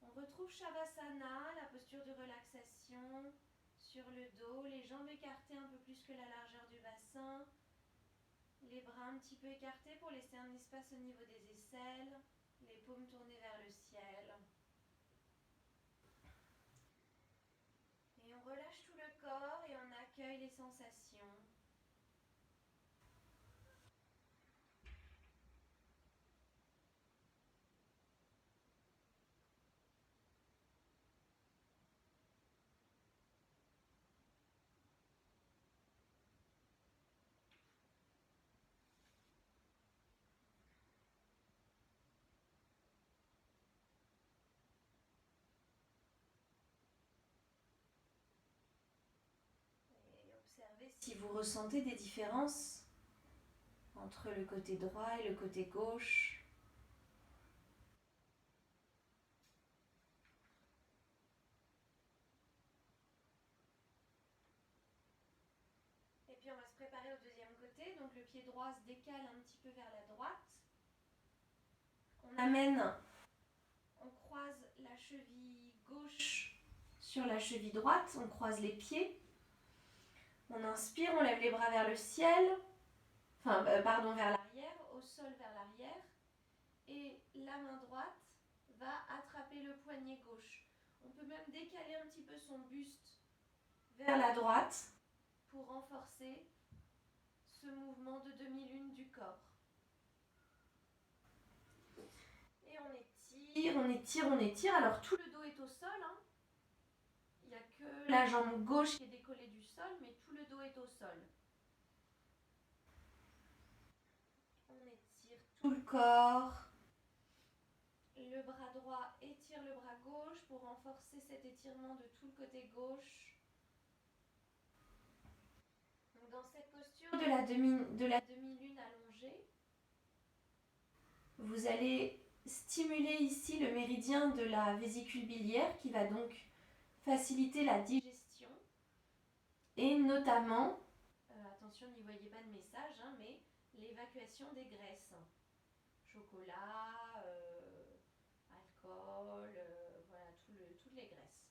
On retrouve Shavasana, la posture de relaxation. Sur le dos, les jambes écartées un peu plus que la largeur du bassin. Les bras un petit peu écartés pour laisser un espace au niveau des aisselles. Les paumes tournées vers le ciel. Et on relâche tout le corps et on accueille les sensations. Observez si vous ressentez des différences entre le côté droit et le côté gauche. Et puis on va se préparer au deuxième côté. Donc le pied droit se décale un petit peu vers la droite. On croise la cheville gauche sur la cheville droite. On croise les pieds. On inspire, on lève les bras vers le ciel. Vers l'arrière, au sol vers l'arrière. Et la main droite va attraper le poignet gauche. On peut même décaler un petit peu son buste vers la droite pour renforcer ce mouvement de demi-lune du corps. Et on étire. Alors tout le dos est au sol. Il n'y a que la jambe gauche qui est décollée du sol, mais tout le dos est au sol. On étire tout le corps. Le bras droit étire le bras gauche pour renforcer cet étirement de tout le côté gauche. Donc dans cette posture de la demi-lune allongée, vous allez stimuler ici le méridien de la vésicule biliaire qui va donc faciliter la digestion et notamment, attention, n'y voyez pas de message, hein, mais l'évacuation des graisses. Chocolat, alcool, voilà, toutes les graisses.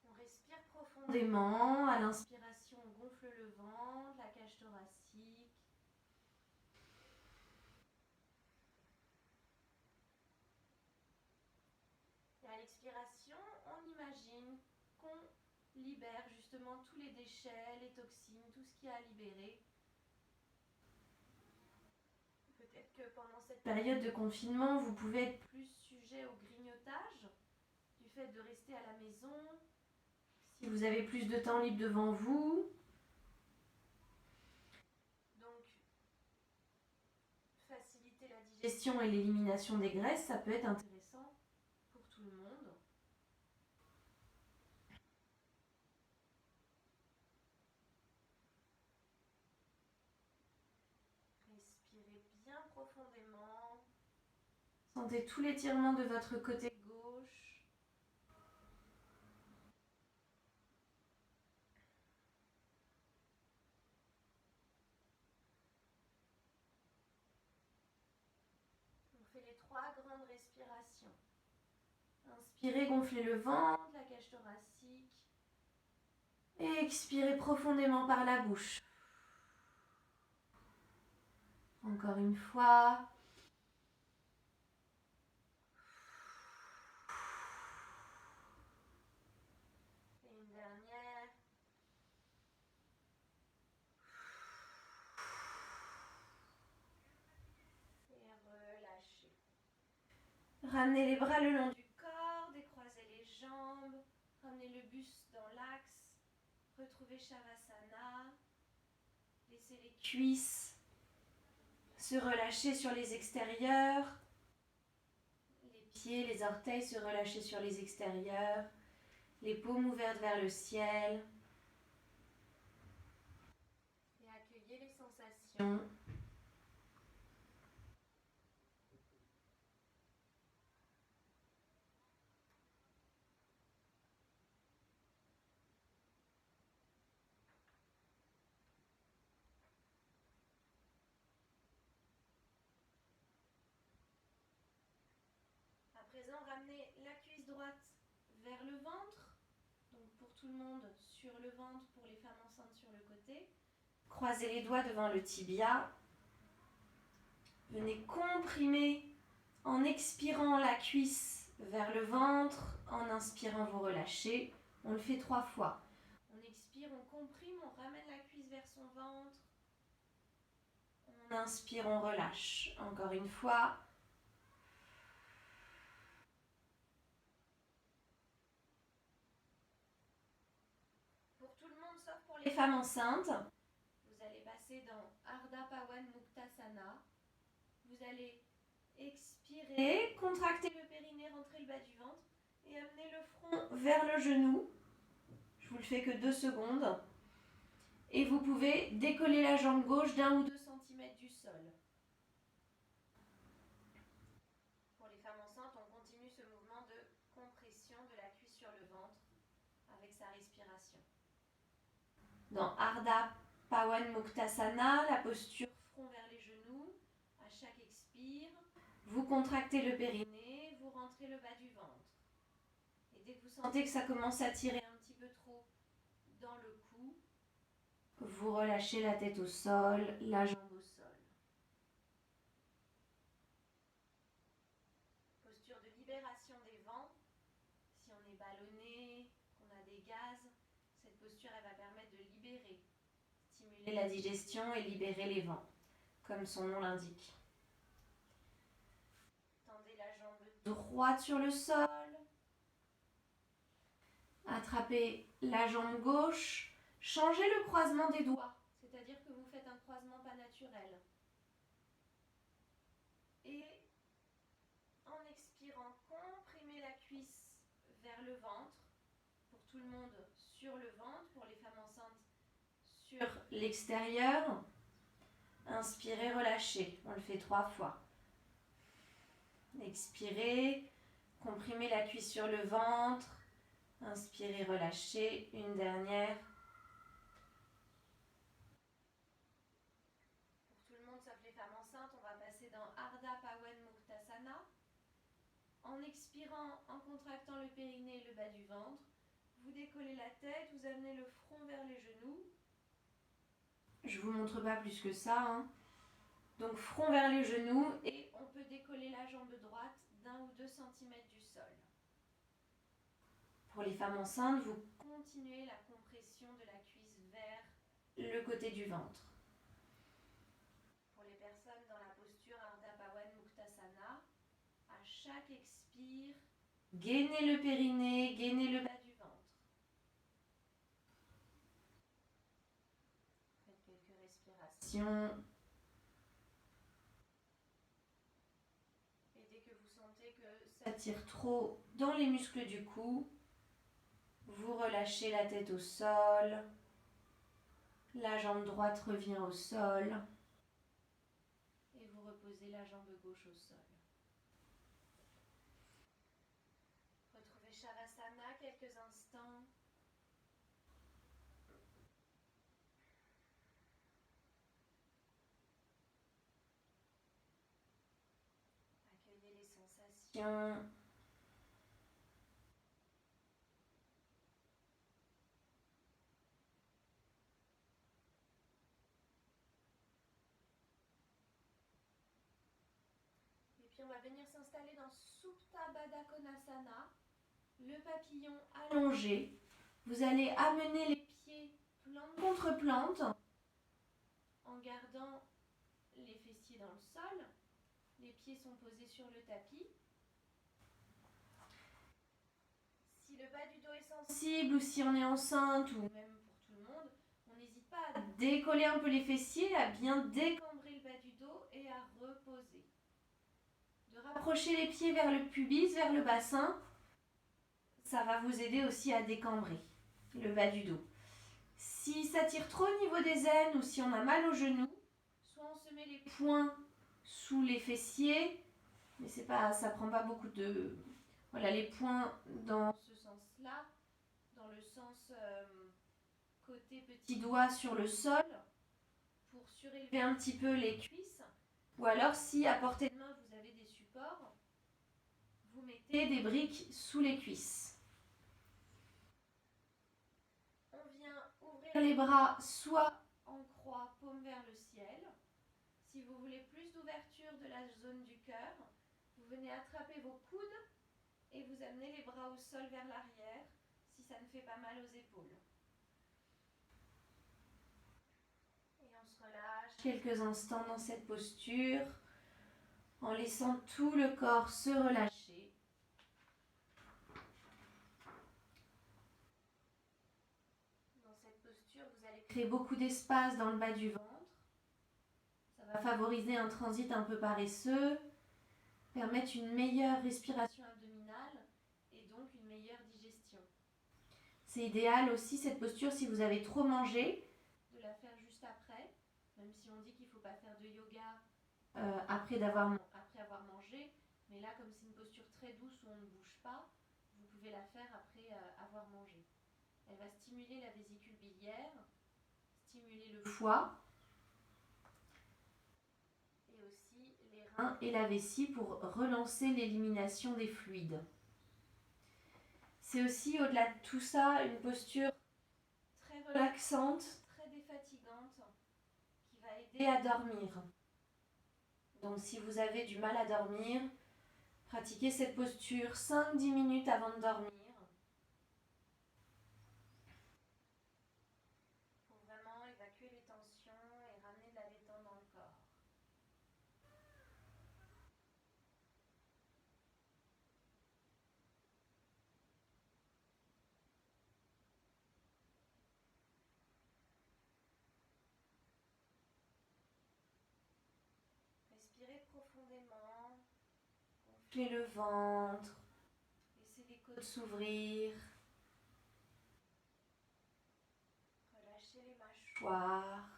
On respire profondément. À l'inspiration, on gonfle le ventre, la cage thoracique. Et à l'expiration, on imagine qu'on libère justement tous les déchets, les toxines, tout ce qu'il y a à libérer. Peut-être que pendant cette période de confinement, vous pouvez être plus sujet au grignotage, du fait de rester à la maison. Si vous avez plus de temps libre devant vous. Donc, faciliter la digestion et l'élimination des graisses, ça peut être intéressant pour tout le monde. Respirez bien profondément. Sentez tout l'étirement de votre côté gauche. On fait les 3 grandes respirations. Inspirez, gonflez le ventre, la cage thoracique. Et expirez profondément par la bouche. Encore une fois. Et une dernière. Et relâchez. Ramenez les bras le long du corps, décroisez les jambes, ramenez le buste dans l'axe, retrouvez Shavasana, laissez les cuisses se relâcher sur les extérieurs, les pieds, les orteils se relâcher sur les extérieurs, les paumes ouvertes vers le ciel. Et accueillez les sensations. À présent, ramenez la cuisse droite vers le ventre. Donc pour tout le monde, sur le ventre, pour les femmes enceintes sur le côté. Croisez les doigts devant le tibia. Venez comprimer en expirant la cuisse vers le ventre. En inspirant, vous relâchez. On le fait 3 fois. On expire, on comprime, on ramène la cuisse vers son ventre. On inspire, on relâche. Encore une fois. Pour tout le monde, sauf pour les femmes enceintes, vous allez passer dans Ardha Pawan Muktasana. Vous allez expirer, contracter le périnée, rentrer le bas du ventre et amener le front vers le genou. Je vous le fais que 2 secondes. Et vous pouvez décoller la jambe gauche d'1 ou 2 cm du sol. Pour les femmes enceintes, on continue ce mouvement de compression de la cuisse sur le ventre avec sa respiration. Dans Ardha Pawan Muktasana, la posture front vers les genoux. À chaque expire, vous contractez le périnée, vous rentrez le bas du ventre. Et dès que vous sentez que ça commence à tirer un petit peu trop dans le cou, vous relâchez la tête au sol, la jambe au sol. Posture de libération des vents. Si on est ballonné, qu'on a des gaz, cette posture elle va permettre de libérer, stimuler la digestion et libérer les vents, comme son nom l'indique. Tendez la jambe droite sur le sol. Attrapez la jambe gauche. Changez le croisement des doigts, c'est-à-dire que vous faites un croisement pas naturel. Et en expirant, comprimez la cuisse vers le ventre. Pour tout le monde, sur le ventre. Pour les femmes enceintes, sur l'extérieur. Inspirez, relâchez. On le fait 3 fois. Expirez, comprimez la cuisse sur le ventre. Inspirez, relâchez. Une dernière. Pour tout le monde sauf les femmes enceintes, on va passer dans Ardha Pawan Muktasana. En expirant, en contractant le périnée et le bas du ventre, vous décollez la tête, vous amenez le front vers les genoux. Je ne vous montre pas plus que ça, hein. Donc front vers les genoux et on peut décoller la jambe droite d'1 ou 2 cm du sol. Pour les femmes enceintes, vous continuez la compression de la cuisse vers le côté du ventre. Pour les personnes dans la posture Ardha Pawan Muktasana, à chaque expire, gainez le périnée, gainez le bas du ventre. Faites quelques respirations. Et dès que vous sentez que ça tire trop dans les muscles du cou, vous relâchez la tête au sol. La jambe droite revient au sol. Et vous reposez la jambe gauche au sol. Retrouvez Shavasana quelques instants. Accueillez les sensations. Et puis on va venir s'installer dans Supta Baddha Konasana, le papillon allongé. Vous allez amener les pieds plante contre plante en gardant les fessiers dans le sol. Les pieds sont posés sur le tapis. Si le bas du dos est sensible ou si on est enceinte ou même pour tout le monde, on n'hésite pas à décoller un peu les fessiers, à bien décambrer le bas du dos et à reposer. De rapprocher les pieds vers le pubis, vers le bassin, ça va vous aider aussi à décambrer le bas du dos. Si ça tire trop au niveau des aines ou si on a mal aux genoux, soit on se met les poings sous les fessiers, mais c'est pas, ça prend pas beaucoup de... Voilà, les poings dans ce sens-là, dans le sens côté petit doigt sur le sol, pour surélever un petit peu les cuisses. Ou alors, si à portée de main vous avez des supports, vous mettez des briques sous les cuisses. On vient ouvrir les bras soit en croix, paume vers le ciel. Si vous voulez plus d'ouverture de la zone du cœur, vous venez attraper vos coudes et vous amenez les bras au sol vers l'arrière si ça ne fait pas mal aux épaules. Et on se relâche quelques instants dans cette posture en laissant tout le corps se relâcher. Dans cette posture, vous allez créer beaucoup d'espace dans le bas du ventre. Ça va favoriser un transit un peu paresseux, permettre une meilleure respiration abdominale et donc une meilleure digestion. C'est idéal aussi cette posture si vous avez trop mangé, de la faire juste après, même si on dit qu'il ne faut pas faire de yoga après avoir mangé, mais là comme c'est une posture très douce où on ne bouge pas, vous pouvez la faire après avoir mangé. Elle va stimuler la vésicule biliaire, stimuler le foie et aussi les reins et la vessie pour relancer l'élimination des fluides. C'est aussi au-delà de tout ça une posture très relaxante, très défatigante qui va aider à dormir. Donc si vous avez du mal à dormir, pratiquez cette posture 5-10 minutes avant de dormir. Pour vraiment évacuer les tensions et ramener de la détente dans le corps. Respirez profondément, gonflez le ventre, laissez les côtes s'ouvrir, relâchez les mâchoires,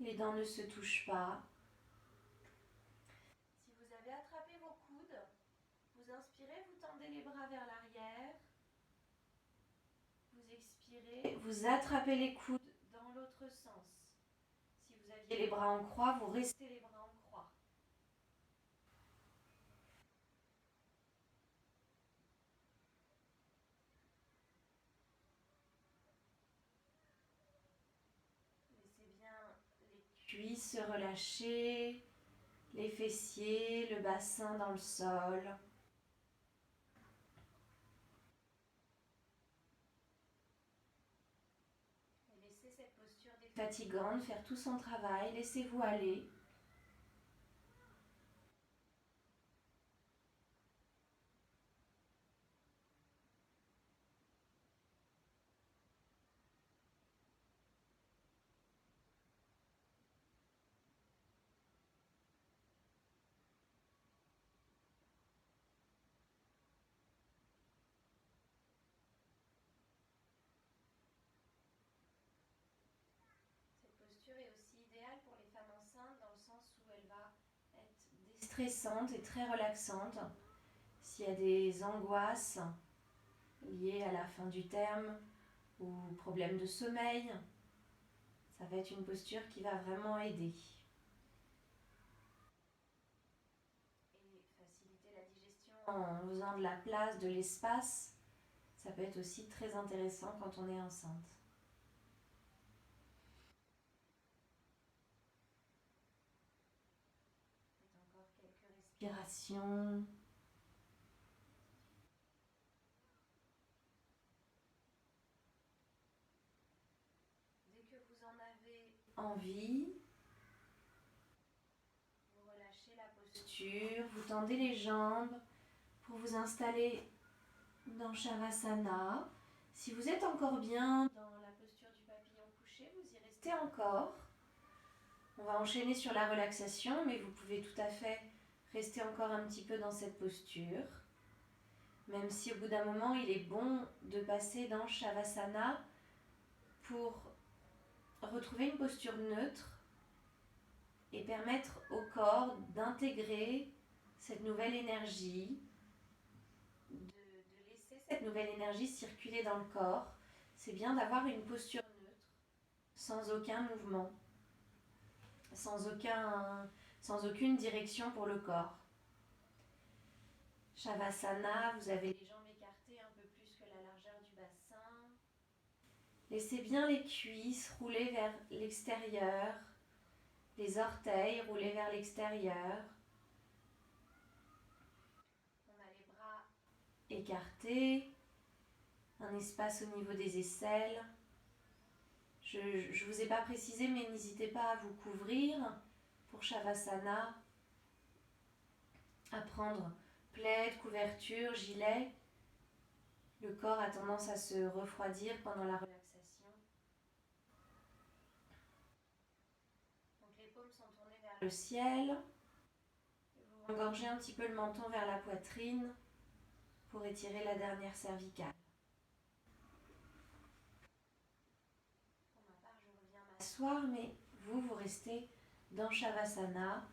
les dents ne se touchent pas. Si vous avez attrapé vos coudes, vous inspirez, vous tendez les bras vers l'arrière, expirez, vous attrapez les coudes dans l'autre sens. Si vous aviez les bras en croix, vous restez les bras en croix. Laissez bien les cuisses se relâcher, les fessiers, le bassin dans le sol. Et laissez cette posture défatigante faire tout son travail. Laissez-vous aller. Cette posture est aussi idéale pour les femmes enceintes dans le sens où elle va être déstressante et très relaxante. S'il y a des angoisses liées à la fin du terme ou problèmes de sommeil, ça va être une posture qui va vraiment aider. Et faciliter la digestion en faisant de la place, de l'espace, ça peut être aussi très intéressant quand on est enceinte. Faites encore quelques respirations. Dès que vous en avez envie, vous relâchez la posture, vous tendez les jambes pour vous installer dans Shavasana. Si vous êtes encore bien dans la posture du papillon couché, vous y restez encore. On va enchaîner sur la relaxation, mais vous pouvez tout à fait rester encore un petit peu dans cette posture. Même si au bout d'un moment, il est bon de passer dans Shavasana pour retrouver une posture neutre et permettre au corps d'intégrer cette nouvelle énergie, de laisser cette nouvelle énergie circuler dans le corps. C'est bien d'avoir une posture neutre, sans aucun mouvement, sans aucune direction pour le corps. Shavasana, vous avez les jambes écartées un peu plus que la largeur du bassin. Laissez bien les cuisses rouler vers l'extérieur, les orteils rouler vers l'extérieur. On a les bras écartés, un espace au niveau des aisselles. Je ne vous ai pas précisé, mais n'hésitez pas à vous couvrir pour Shavasana, à prendre plaid, couverture, gilet. Le corps a tendance à se refroidir pendant la relaxation. Donc les paumes sont tournées vers le ciel. Vous engorgez un petit peu le menton vers la poitrine pour étirer la dernière cervicale. Pour ma part, je reviens m'asseoir, mais vous restez dans Shavasana.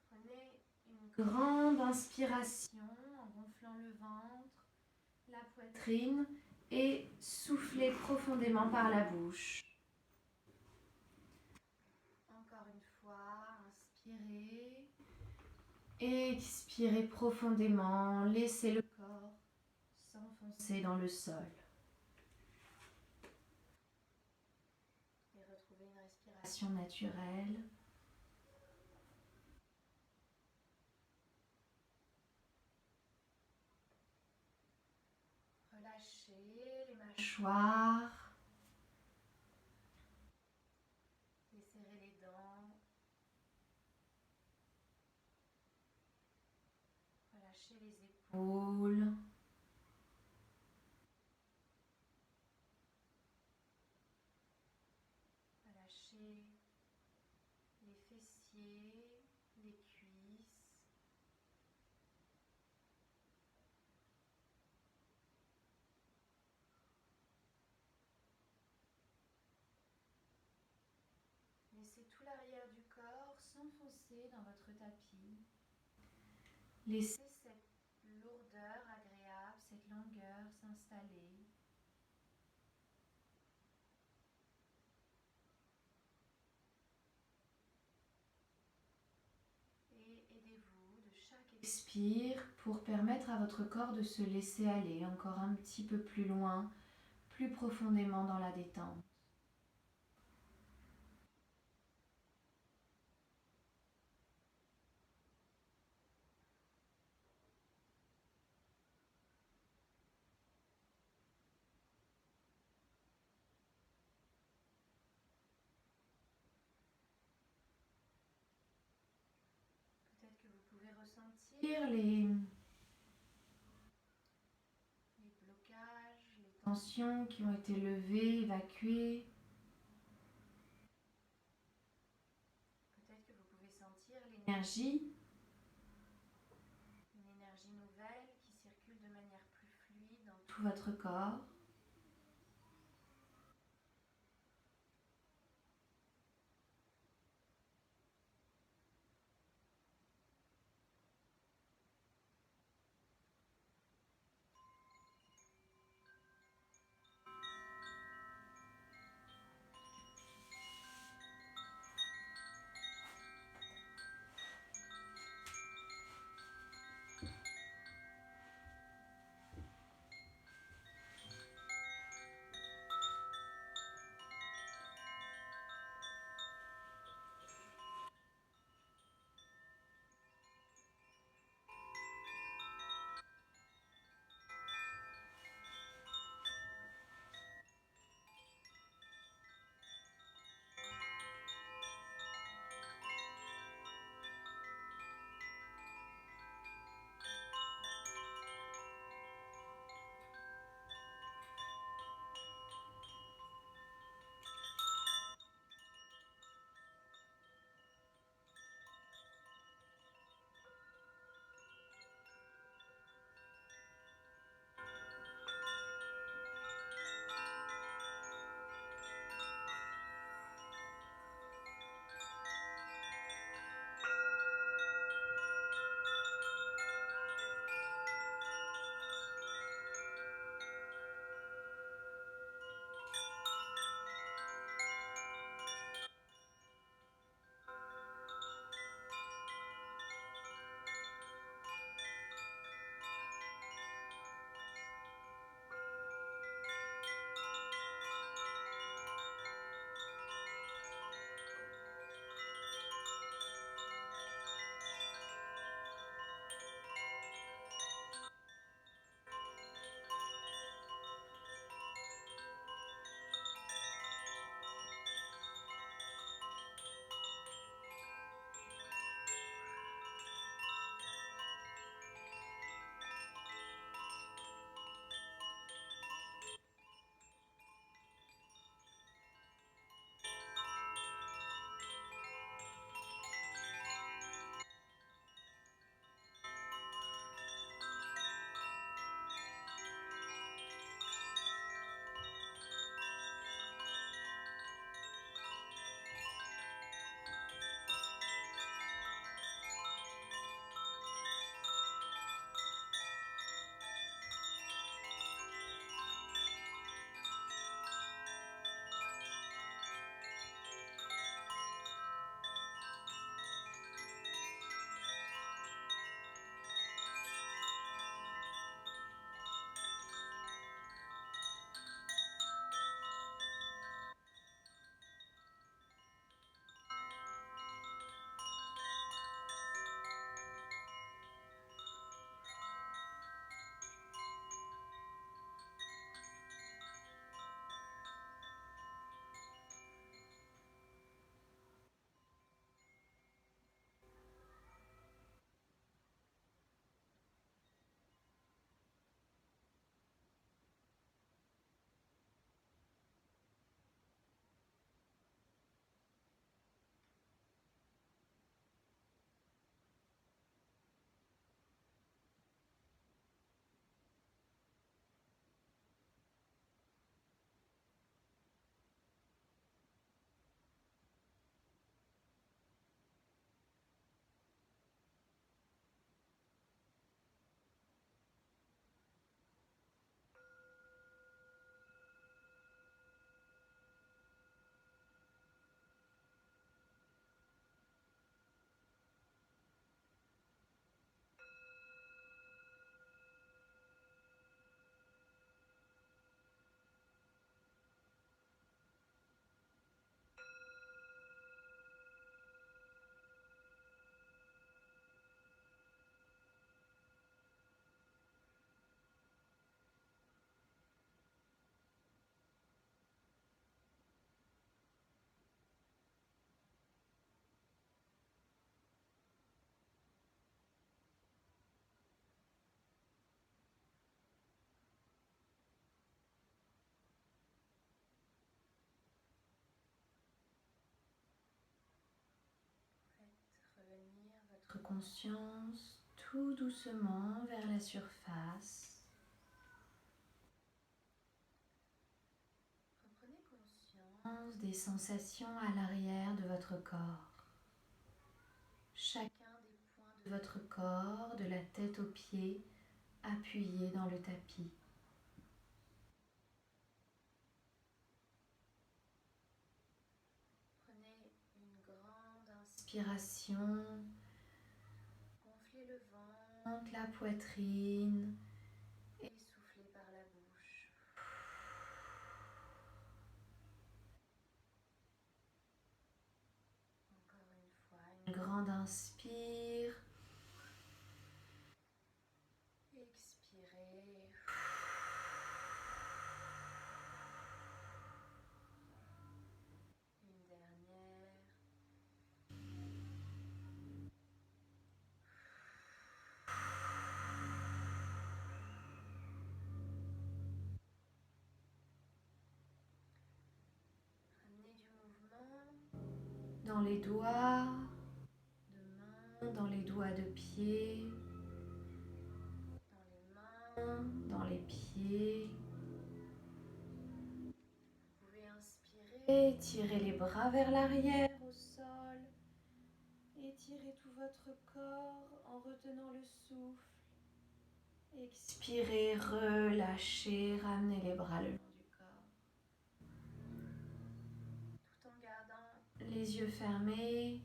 Prenez une grande inspiration en gonflant le ventre, la poitrine et soufflez profondément par la bouche. Encore une fois, inspirez, expirez profondément, laissez le corps s'enfoncer dans le sol. Et retrouvez une respiration naturelle. Relâchez les mâchoires. Desserrez les dents. Relâchez les épaules. Relâchez les fessiers, les cuisses. avancer dans votre tapis. Laissez cette lourdeur agréable, cette longueur s'installer. Et aidez-vous de chaque expire pour permettre à votre corps de se laisser aller encore un petit peu plus loin, plus profondément dans la détente. Peut-être que vous pouvez ressentir les blocages, les tensions qui ont été levées, évacuées. Peut-être que vous pouvez sentir l'énergie, une énergie nouvelle qui circule de manière plus fluide dans tout votre corps. conscience tout doucement vers la surface. Reprenez conscience des sensations à l'arrière de votre corps. Chacun des points de votre corps, de la tête aux pieds, appuyés dans le tapis. Prenez une grande inspiration, gonflez le ventre, la poitrine et soufflez par la bouche. Encore une fois, une grande inspire, expirez. Une dernière. Amenez du mouvement dans les doigts de main, dans les doigts de pied, dans les mains, dans les pieds. Vous pouvez inspirer, tirer les bras vers l'arrière au sol. Étirez tout votre corps en retenant le souffle. Expirez, relâchez, ramenez les bras le long du corps. Tout en gardant les yeux fermés,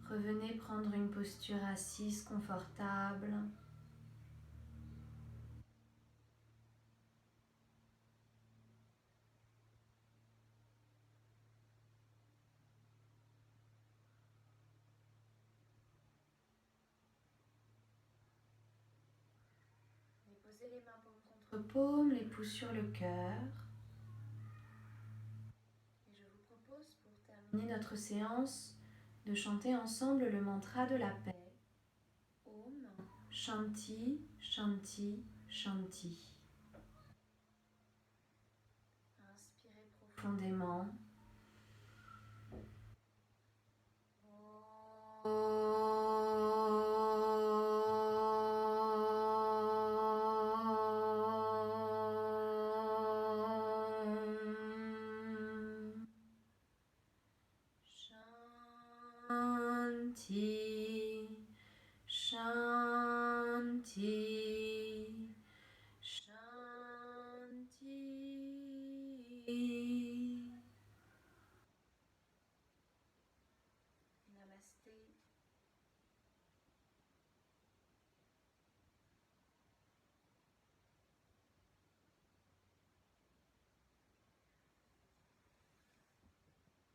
revenez prendre une posture assise confortable. Déposez les mains paume contre paume, les pouces sur le cœur. Et je vous propose pour terminer notre séance de chanter ensemble le mantra de la paix. Om Shanti, Shanti, Shanti.